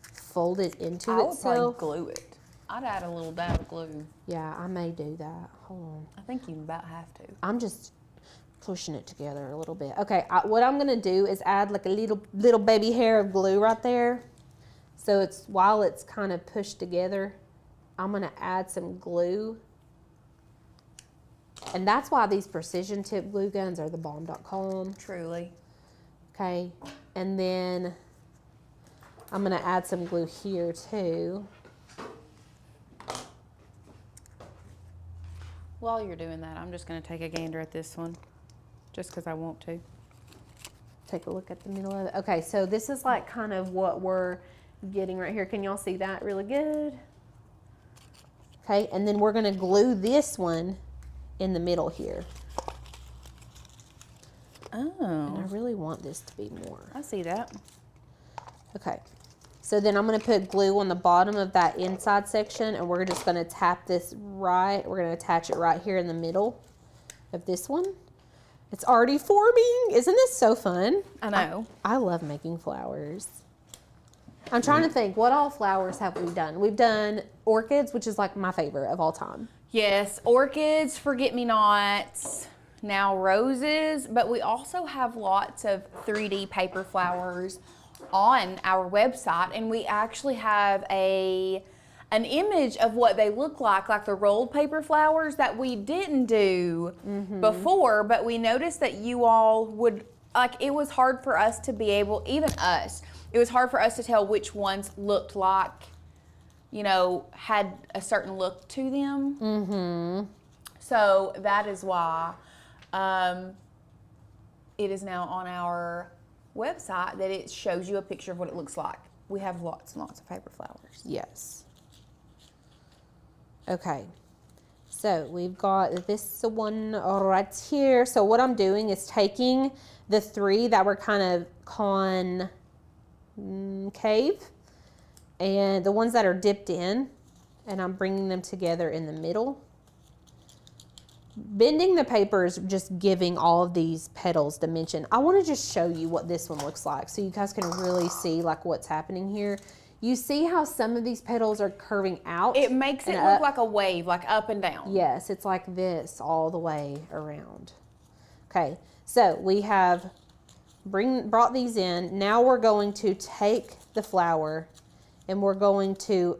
fold it into I would itself. probably glue it. I'd add a little dab of glue. Yeah, I may do that. Hold on. I think you about have to. I'm just pushing it together a little bit. Okay, what I'm gonna do is add like a little baby hair of glue right there. So while it's kind of pushed together, I'm gonna add some glue. And that's why these precision tip glue guns are the bomb.com. Truly. Okay, and then I'm gonna add some glue here too. While you're doing that, I'm just gonna take a gander at this one, just because I want to. Take a look at the middle of it. Okay, so this is like kind of what we're getting right here. Can y'all see that really good? Okay, and then we're gonna glue this one in the middle here. Oh. And I really want this to be more. I see that. Okay, so then I'm gonna put glue on the bottom of that inside section, and we're just gonna tap this we're gonna attach it right here in the middle of this one. It's already forming. Isn't this so fun? I know. I love making flowers. I'm trying to think, what all flowers have we done? We've done orchids, which is like my favorite of all time. Yes, orchids, forget-me-nots, now roses, but we also have lots of 3D paper flowers on our website, and we actually have an image of what they look like the rolled paper flowers that we didn't do before, but we noticed that you all would, like, it was hard for us to be able, even us, it was hard for us to tell which ones looked like, you know, had a certain look to them. So that is why it is now on our website that it shows you a picture of what it looks like. We have lots and lots of paper flowers. Yes. Okay. So we've got this one right here. So what I'm doing is taking the three that were kind of concave and the ones that are dipped in, and I'm bringing them together in the middle. Bending the paper is just giving all of these petals dimension. I want to just show you what this one looks like so you guys can really see like what's happening here. You see how some of these petals are curving out? It makes it look like a wave, like up and down. Yes, it's like this all the way around. Okay, so we have brought these in. Now we're going to take the flower and we're going to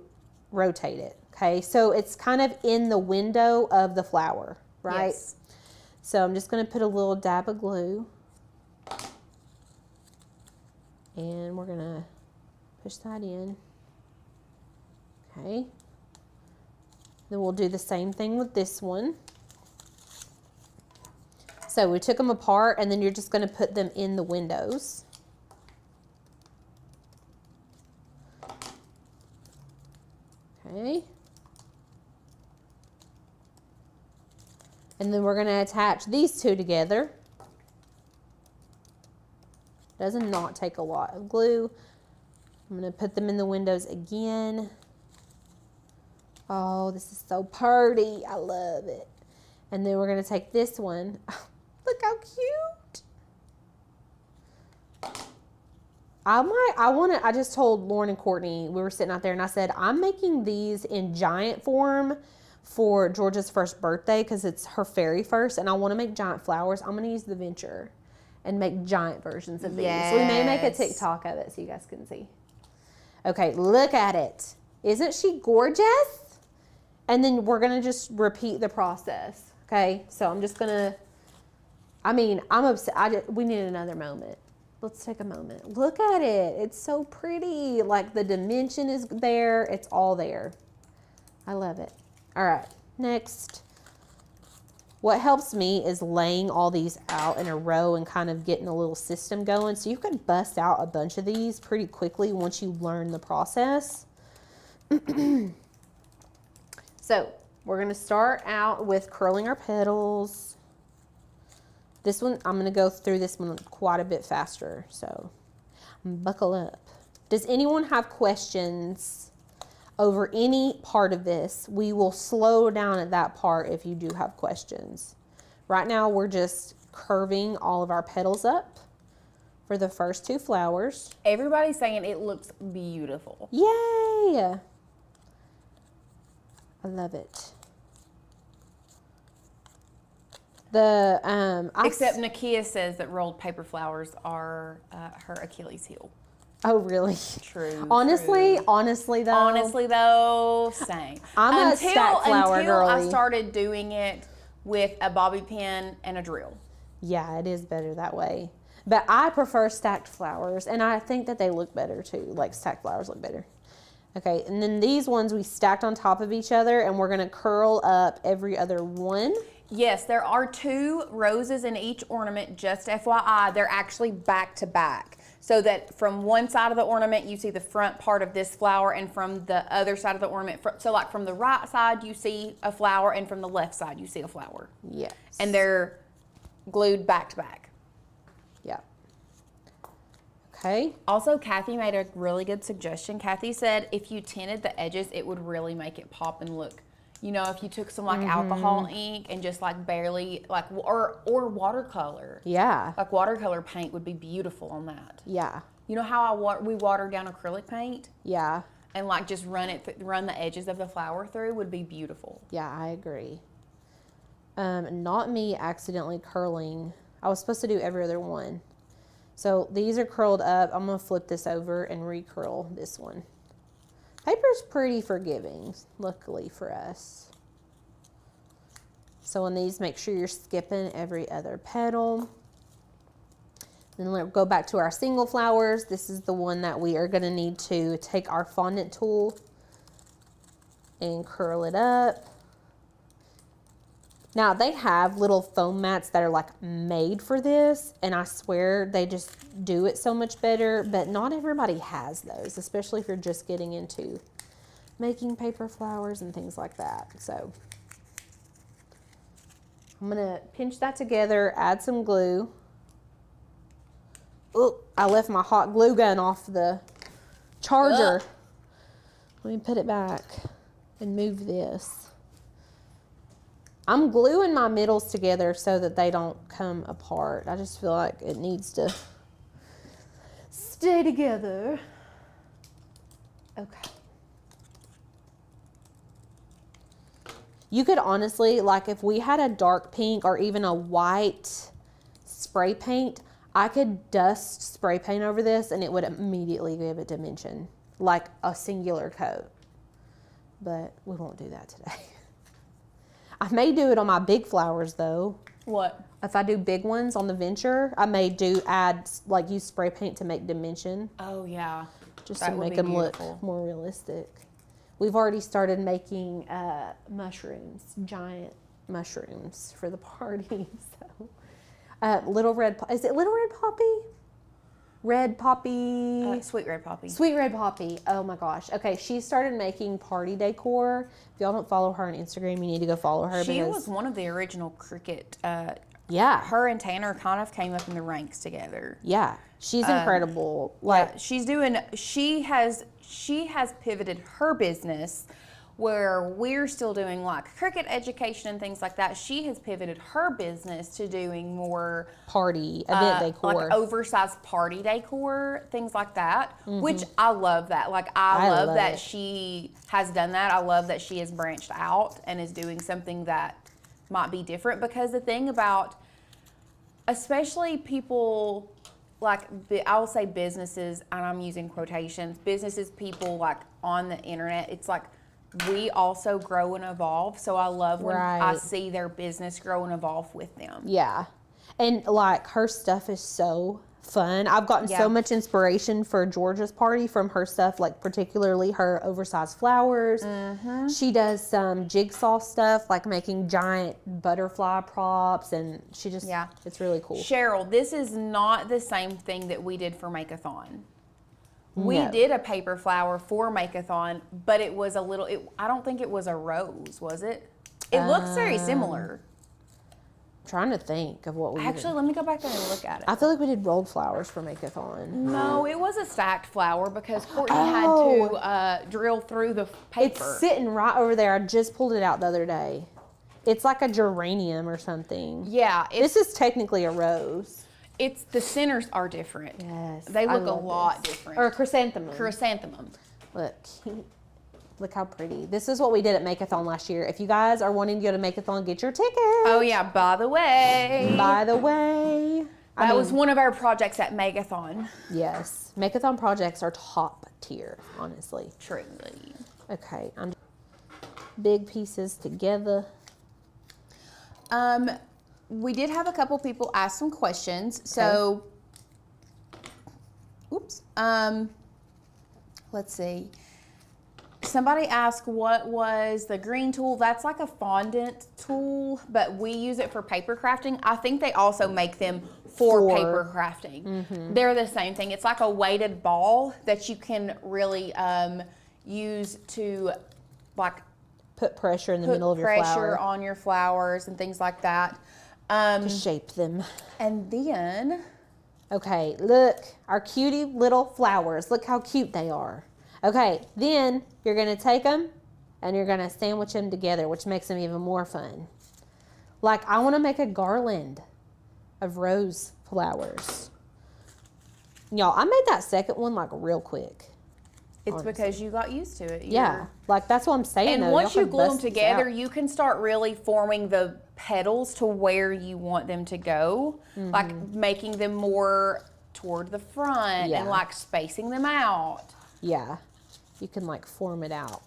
rotate it. Okay, so it's kind of in the window of the flower, right? Yes. So I'm just going to put a little dab of glue. And we're going to push that in. Okay. Then we'll do the same thing with this one. So we took them apart, and then you're just going to put them in the windows. Okay. And then we're going to attach these two together. Does not take a lot of glue. I'm going to put them in the windows again. Oh, this is so pretty. I love it. And then we're going to take this one. Look how cute. I just told Lauren and Courtney, we were sitting out there and I said, I'm making these in giant form for Georgia's first birthday because it's her very first and I want to make giant flowers. I'm going to use the Venture and make giant versions of these. We may make a TikTok of it so you guys can see. Okay, look at it. Isn't she gorgeous? And then we're going to just repeat the process. Okay, so I'm just going to, I'm upset. We need another moment. Let's take a moment. Look at it. It's so pretty. Like the dimension is there. It's all there. I love it. All right, next. What helps me is laying all these out in a row and kind of getting a little system going. So you can bust out a bunch of these pretty quickly once you learn the process. So we're going to start out with curling our petals. This one, I'm going to go through this one quite a bit faster, so buckle up. Does anyone have questions over any part of this? We will slow down at that part if you do have questions. Right now, we're just curving all of our petals up for the first two flowers. Everybody's saying it looks beautiful. Yay! I love it. Except Nakia says that rolled paper flowers are her Achilles heel. Oh, really? True. Honestly though, same. I'm a stack flower girly. I started doing it with a bobby pin and a drill. Yeah, it is better that way. But I prefer stacked flowers, and I think that they look better too. Like stacked flowers look better. Okay, and then these ones we stacked on top of each other, and we're gonna curl up every other one. Yes, there are 2 roses in each ornament, just FYI. They're actually back to back. So that from one side of the ornament, you see the front part of this flower, and from the other side of the ornament, so like from the right side, you see a flower, and from the left side, you see a flower. Yes. And they're glued back to back. Yeah. Okay. Also, Kathy made a really good suggestion. Kathy said if you tinted the edges, it would really make it pop and look. You know, if you took some like alcohol ink and just like barely like or watercolor. Yeah. Like watercolor paint would be beautiful on that. Yeah. You know how we water down acrylic paint? Yeah. And like just run the edges of the flower through would be beautiful. Yeah, I agree. Not me accidentally curling. I was supposed to do every other one. So these are curled up. I'm gonna flip this over and recurl this one. Paper's pretty forgiving, luckily for us. So on these, make sure you're skipping every other petal. Then let's go back to our single flowers. This is the one that we are gonna need to take our fondant tool and curl it up. Now they have little foam mats that are like made for this, and I swear they just do it so much better, but not everybody has those, especially if you're just getting into making paper flowers and things like that. So I'm gonna pinch that together, add some glue. Oh, I left my hot glue gun off the charger. Let me put it back and move this. I'm gluing my middles together so that they don't come apart. I just feel like it needs to stay together. Okay. You could honestly, like if we had a dark pink or even a white spray paint, I could dust spray paint over this and it would immediately give it dimension, like a singular coat. But we won't do that today. I may do it on my big flowers though. What? If I do big ones on the Venture, I may use spray paint to make dimension. Oh yeah. Just to make them look more realistic. We've already started making mushrooms, giant mushrooms for the party. So, is it Little Red Poppy? red poppy. Sweet red poppy. Sweet red poppy. Oh my gosh. Okay, she started making party decor. If y'all don't follow her on Instagram, you need to go follow her. She was one of the original Cricut. Yeah. Her and Tanner kind of came up in the ranks together. Yeah. She's incredible. Like she has pivoted her business where we're still doing like Cricut education and things like that. She has pivoted her business to doing more party event decor, like oversized party decor, things like that. Which I love that. Like I love that it. she has done that. I love that she has branched out and is doing something that might be different, because the thing about, especially people like, I will say businesses, and I'm using quotations, businesses, people like on the internet, it's like we also grow and evolve. So I love when I see their business grow and evolve with them. Yeah. And like her stuff is so fun. I've gotten so much inspiration for Georgia's party from her stuff, like particularly her oversized flowers. She does some jigsaw stuff, like making giant butterfly props, and she just, it's really cool. Cheryl, this is not the same thing that we did for Make-a-thon. We did a paper flower for Make-a-thon, but it was a little, I don't think it was a rose, was it? It looks very similar. Trying to think of what we Actually, let me go back there and look at it. I feel like we did rolled flowers for Make-a-thon. No, it was a stacked flower because Courtney had to drill through the paper. It's sitting right over there. I just pulled it out the other day. It's like a geranium or something. Yeah. This is technically a rose. It's, the centers are different. Yes. They look a lot different. Or a chrysanthemum. Chrysanthemum. Look how pretty. This is what we did at Make-a-thon last year. If you guys are wanting to go to Make-a-thon, get your ticket. Oh yeah, by the way. That was one of our projects at Make-a-thon. Yes. Make-a-thon projects are top tier, honestly. Truly. Okay. Big pieces together. We did have a couple people ask some questions. So, let's see. Somebody asked what was the green tool. That's like a fondant tool, but we use it for paper crafting. I think they also make them for paper crafting. They're the same thing. It's like a weighted ball that you can really use to like put pressure in the middle of your flower. Pressure on your flowers and things like that. To shape them. And then, okay, look, our cutie little flowers. Look how cute they are. Okay, then you're going to take them and you're going to sandwich them together, which makes them even more fun. Like, I want to make a garland of rose flowers. Y'all, I made that second one like real quick. It's because you got used to it. Yeah, like that's what I'm saying. And once you glue them together, you can start really forming the petals to where you want them to go. Like making them more toward the front and like spacing them out. Yeah, you can like form it out.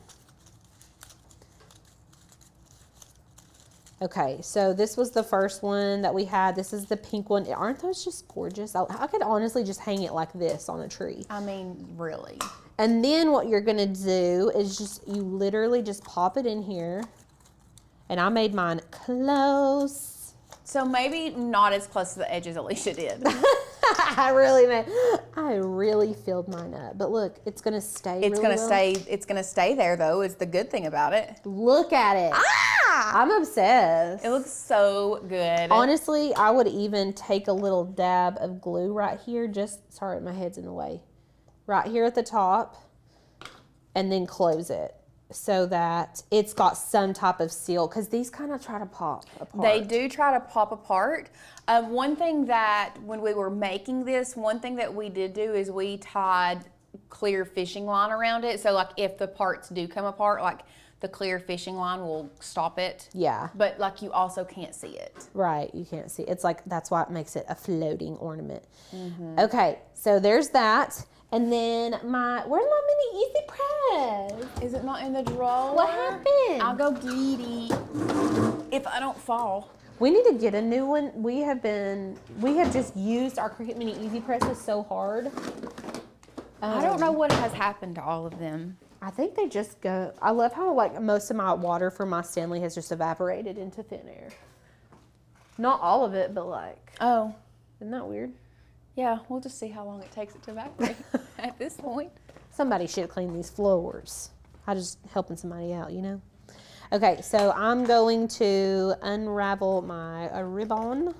Okay, so this was the first one that we had. This is the pink one. Aren't those just gorgeous? I could honestly just hang it like this on a tree. I mean, really. And then what you're gonna do is just, you literally just pop it in here. And I made mine close. So maybe not as close to the edge as Alicia did. I really filled mine up. But look, it's gonna stay. It's gonna stay there though, is the good thing about it. Look at it. I'm obsessed. It looks so good. Honestly, I would even take a little dab of glue right here. Sorry, my head's in the way. Right here at the top, and then close it so that it's got some type of seal, because these kind of try to pop apart. They do try to pop apart. One thing that when we were making this, one thing that we did do is we tied clear fishing line around it. So like if the parts do come apart, like the clear fishing line will stop it. Yeah. But like you also can't see it. Right. You can't see. It's like, that's why it makes it a floating ornament. Okay. So there's that. And then where's my mini Easy Press? Is it not in the drawer? What happened? I'll go get it if I don't fall. We need to get a new one. We have just used our Cricut Mini Easy Presses so hard. I don't know what has happened to all of them. I think they just go. I love how like most of my water from my Stanley has just evaporated into thin air. Not all of it, but like. Oh. Isn't that weird? Yeah, we'll just see how long it takes it to evaporate at this point. Somebody should clean these floors. I'm just helping somebody out, you know? Okay, so I'm going to unravel my ribbon.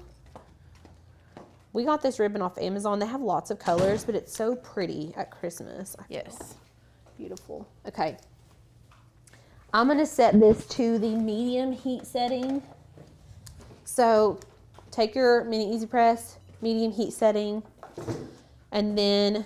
We got this ribbon off Amazon. They have lots of colors, but it's so pretty at Christmas. Yes. Beautiful. Okay. I'm going to set this to the medium heat setting. So take your mini easy press, medium heat setting, and then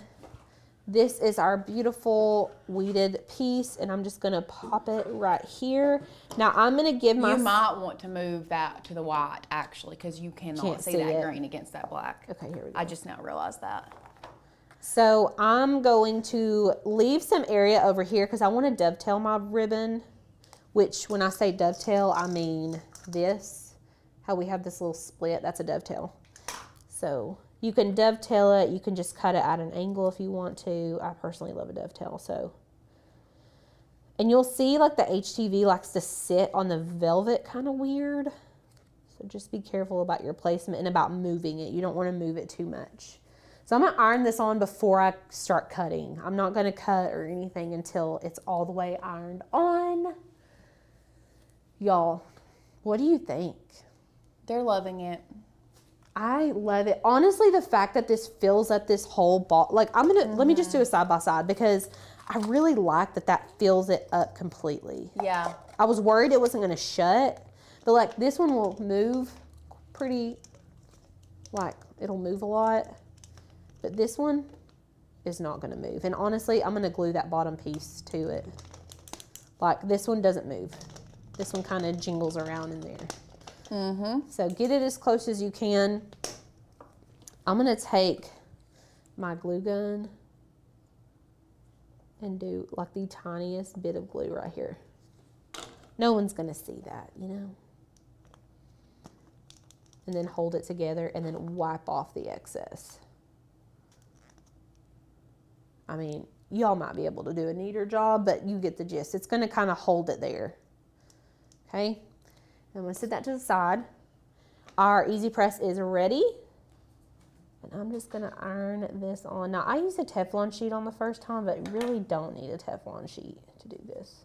this is our beautiful weeded piece, and I'm just going to pop it right here. Now I'm going to give my... You might want to move that to the white, actually, because you cannot see that green against that black. Okay, here we go. I just now realized that. So I'm going to leave some area over here because I want to dovetail my ribbon, which when I say dovetail, I mean this. How we have this little split, that's a dovetail. So you can dovetail it. You can just cut it at an angle if you want to. I personally love a dovetail. So, and you'll see like the HTV likes to sit on the velvet kind of weird. So just be careful about your placement and about moving it. You don't want to move it too much. So I'm going to iron this on before I start cutting. I'm not going to cut or anything until it's all the way ironed on. Y'all, what do you think? They're loving it. I love it. Honestly, the fact that this fills up this whole ball, like let me just do a side by side because I really like that fills it up completely. Yeah. I was worried it wasn't going to shut, but like this one will move pretty, like it'll move a lot, but this one is not going to move. And honestly, I'm going to glue that bottom piece to it. Like this one doesn't move. This one kind of jingles around in there. So get it as close as you can. I'm going to take my glue gun and do like the tiniest bit of glue right here. No one's going to see that, you know. And then hold it together and then wipe off the excess. I mean, y'all might be able to do a neater job, but you get the gist. It's going to kind of hold it there. Okay. I'm going to set that to the side. Our easy press is ready. And I'm just going to iron this on. Now, I used a Teflon sheet on the first time, but really don't need a Teflon sheet to do this.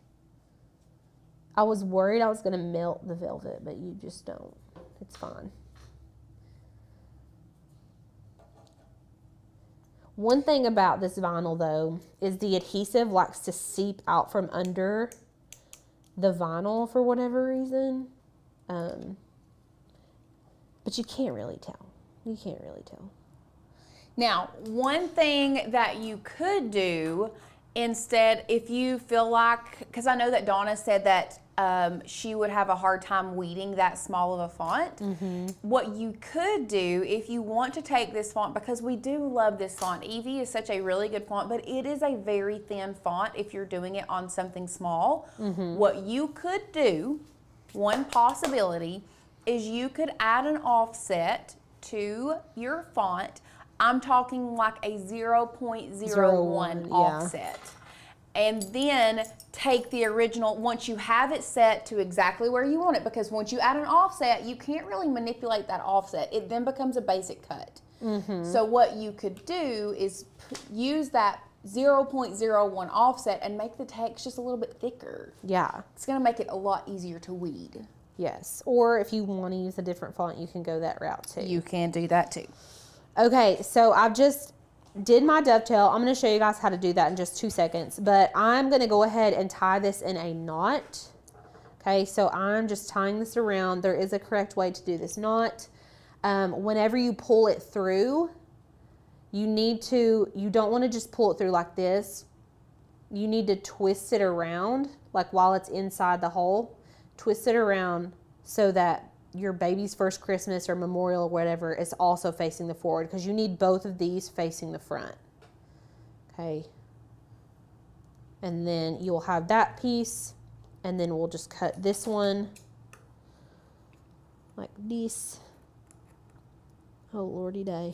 I was worried I was going to melt the velvet, but you just don't. It's fine. One thing about this vinyl, though, is the adhesive likes to seep out from under the vinyl for whatever reason. But you can't really tell. You can't really tell. Now, one thing that you could do instead, if you feel like, because I know that Donna said that she would have a hard time weeding that small of a font. What you could do if you want to take this font, because we do love this font. Evie is such a really good font, but it is a very thin font if you're doing it on something small. What you could do, one possibility, is you could add an offset to your font. I'm talking like a 0.01 offset. And then take the original, once you have it set to exactly where you want it, because once you add an offset, you can't really manipulate that offset. It then becomes a basic cut. So what you could do is use that 0.01 offset and make the text just a little bit thicker. Yeah. It's going to make it a lot easier to weed. Yes. Or if you want to use a different font, you can go that route too. You can do that too. Okay, so I've just did my dovetail. I'm going to show you guys how to do that in just 2 seconds. But I'm going to go ahead and tie this in a knot. Okay, so I'm just tying this around. There is a correct way to do this knot. Whenever you pull it through, you don't want to just pull it through like this. You need to twist it around, like while it's inside the hole. Twist it around so that your baby's first Christmas or memorial or whatever is also facing the forward, because you need both of these facing the front. Okay. And then you'll have that piece, and then we'll just cut this one like this. Oh, Lordy day.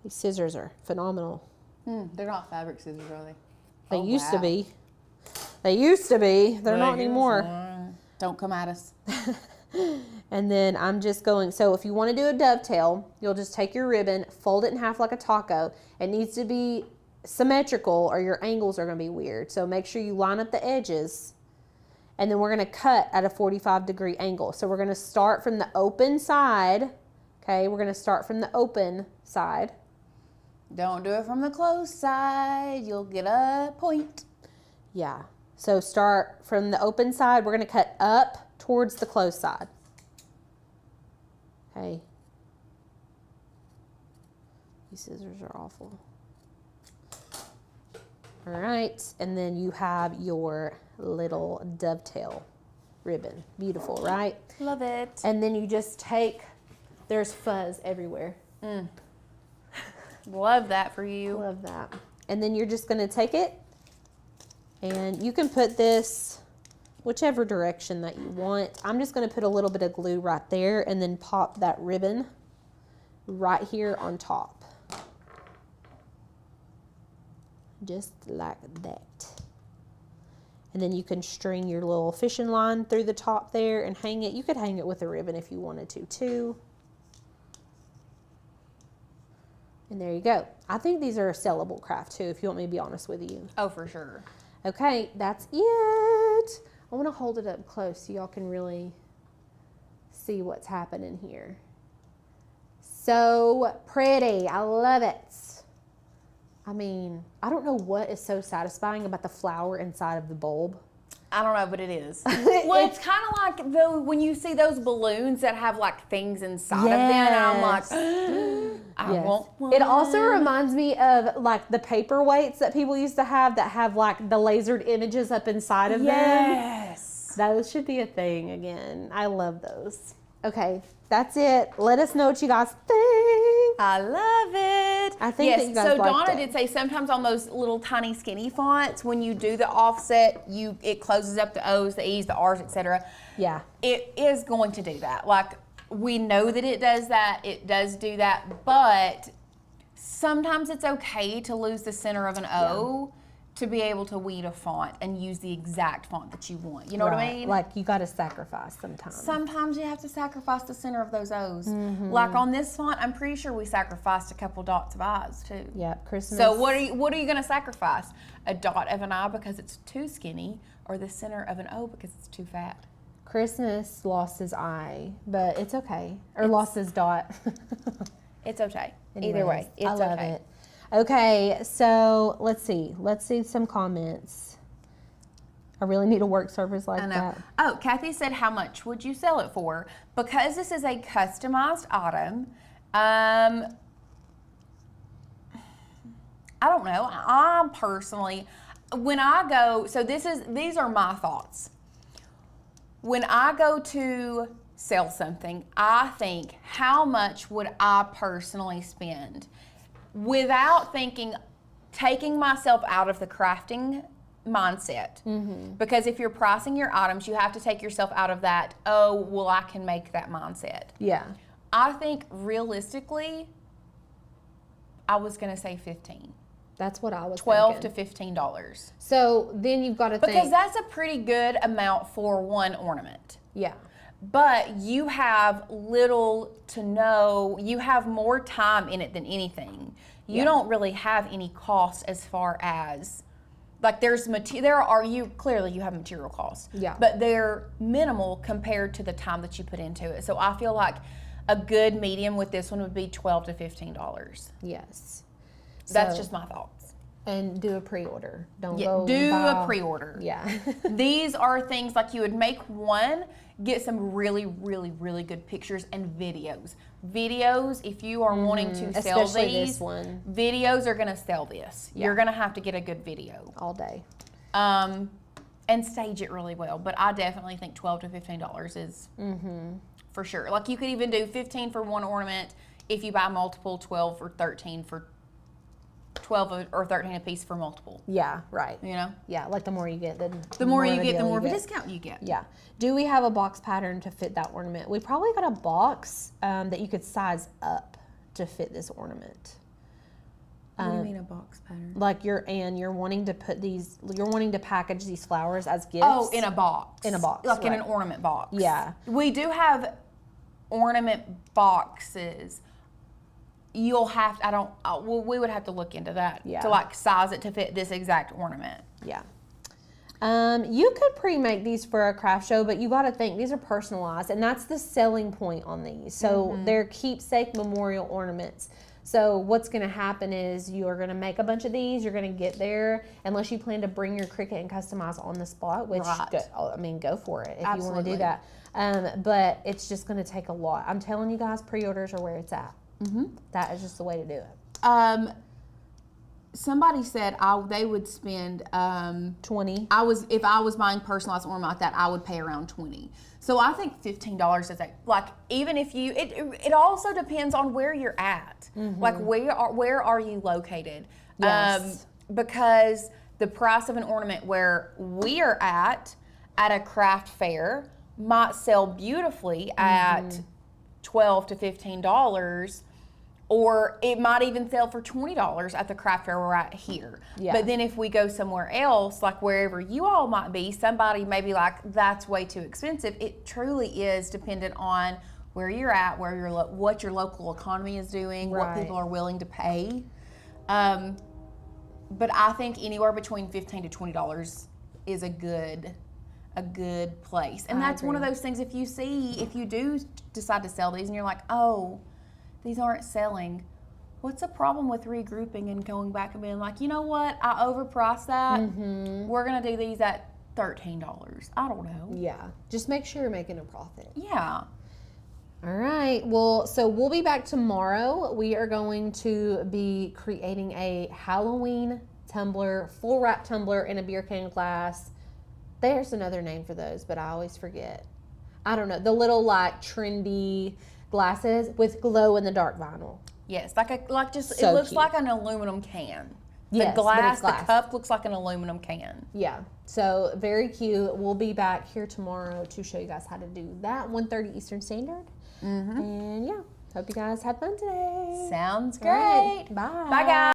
These scissors are phenomenal. They're not fabric scissors, are they? They used to be. They used to be. They're not anymore. Don't come at us. And then I'm just going, so if you want to do a dovetail, you'll just take your ribbon, fold it in half like a taco. It needs to be symmetrical or your angles are going to be weird. So make sure you line up the edges. And then we're going to cut at a 45-degree angle. So we're going to start from the open side. Okay, we're going to start from the open side. Don't do it from the closed side. You'll get a point. Yeah. So start from the open side. We're going to cut up towards the closed side. Okay. These scissors are awful. All right. And then you have your little dovetail ribbon. Beautiful, right? Love it. And then you just take, there's fuzz everywhere. Love that for you. Love that. And then you're just going to take it and you can put this whichever direction that you want. I'm just going to put a little bit of glue right there and then pop that ribbon right here on top. Just like that. And then you can string your little fishing line through the top there and hang it. You could hang it with a ribbon if you wanted to too. And there you go. I think these are a sellable craft too, if you want me to be honest with you. Oh, for sure. Okay, that's it. I want to hold it up close so y'all can really see what's happening here. So pretty. I love it. I mean, I don't know what is so satisfying about the flower inside of the bulb. I don't know, but it is. Well, it's kind of like though when you see those balloons that have like things inside of them, and I'm like, I want one. It also reminds me of like the paperweights that people used to have that have like the lasered images up inside of them. Yes. Those should be a thing again. I love those. Okay, that's it. Let us know what you guys think. I love it. I think that you guys so liked Donna did say sometimes on those little tiny skinny fonts, when you do the offset, it closes up the O's, the E's, the R's, etc. Yeah. It is going to do that. Like, we know that it does that. It does do that, but sometimes it's okay to lose the center of an O to be able to weed a font and use the exact font that you want. You know what I mean? Like you got to sacrifice sometimes. Sometimes you have to sacrifice the center of those O's. Like on this font, I'm pretty sure we sacrificed a couple dots of I's too. Yeah, Christmas. So what are you going to sacrifice? A dot of an I because it's too skinny, or the center of an O because it's too fat? Christmas lost his I, but it's okay. Or lost his dot. It's okay. Anyways, Either way, it's I love okay. it. Okay, so let's see. Let's see some comments. I really need a work surface like I know. that. Oh, Kathy said, how much would you sell it for? Because this is a customized item, I don't know. I personally, when I go, so these are my thoughts. When I go to sell something, I think, how much would I personally spend? Without thinking, taking myself out of the crafting mindset. Because if you're pricing your items, you have to take yourself out of that, oh, well, I can make that mindset. Yeah. I think realistically, I was going to say 15. That's what I was $12 thinking. to $15. So then you've got to think. Because that's a pretty good amount for one ornament. Yeah. But you have little to no, you have more time in it than anything. You don't really have any cost as far as, like clearly you have material costs. Yeah. But they're minimal compared to the time that you put into it. So I feel like a good medium with this one would be $12 to $15. Yes. That's So- just my thoughts. And do a pre-order. Don't Yeah, go do buy- a pre-order. Yeah. These are things like you would make one, get some really, really, really good pictures and videos. Videos, if you are wanting to sell Especially these, this one. videos are going to sell this. Yeah. You're going to have to get a good video. All day. And stage it really well. But I definitely think $12 to $15 is for sure. Like you could even do 15 for one ornament if you buy multiple, 12 or 13 for 12 or 13 a piece for multiple. Yeah, right. You know? Yeah, like the more you get, The more you get, the deal more of a you get. discount you get. Yeah. Do we have a box pattern to fit that ornament? We probably got a box that you could size up to fit this ornament. What do you mean a box pattern? Like you're wanting to package these flowers as gifts. Oh, in a box. In a box, Like in right. an ornament box. Yeah. We do have ornament boxes, you'll have to, we would have to look into that to like size it to fit this exact ornament. Yeah. You could pre-make these for a craft show, but you got to think these are personalized, and that's the selling point on these. So they're keepsake memorial ornaments. So what's going to happen is you're going to make a bunch of these. You're going to get there, unless you plan to bring your Cricut and customize on the spot, which go for it if you want to do that. But it's just going to take a lot. I'm telling you guys, pre-orders are where it's at. That is just the way to do it. Somebody said they would spend 20. If I was buying personalized ornament like that, I would pay around 20. So I think $15 is like, even if you it also depends on where you're at. Like where are you located? Yes. Because the price of an ornament where we are at a craft fair might sell beautifully at $12 to $15. Or it might even sell for $20 at the craft fair we're at here. Yeah. But then if we go somewhere else, like wherever you all might be, somebody may be like, that's way too expensive. It truly is dependent on where you're at, what your local economy is doing, what people are willing to pay. But I think anywhere between $15 to $20 is a good place. And that's one of those things, if you do decide to sell these and you're like, oh, these aren't selling, what's the problem with regrouping and going back and being like, you know what, I overpriced that. We're going to do these at $13. I don't know. Yeah. Just make sure you're making a profit. Yeah. All right. Well, so we'll be back tomorrow. We are going to be creating a Halloween tumbler, full wrap tumbler in a beer can glass. There's another name for those, but I always forget. I don't know. The little like trendy glasses with glow in the dark vinyl. Yes, it looks cute. like an aluminum can. Yes, the glass. the cup looks like an aluminum can. Yeah, so very cute. We'll be back here tomorrow to show you guys how to do that. 1:30 Eastern Standard. And yeah, hope you guys had fun today. Sounds great. Right. Bye. Bye, guys.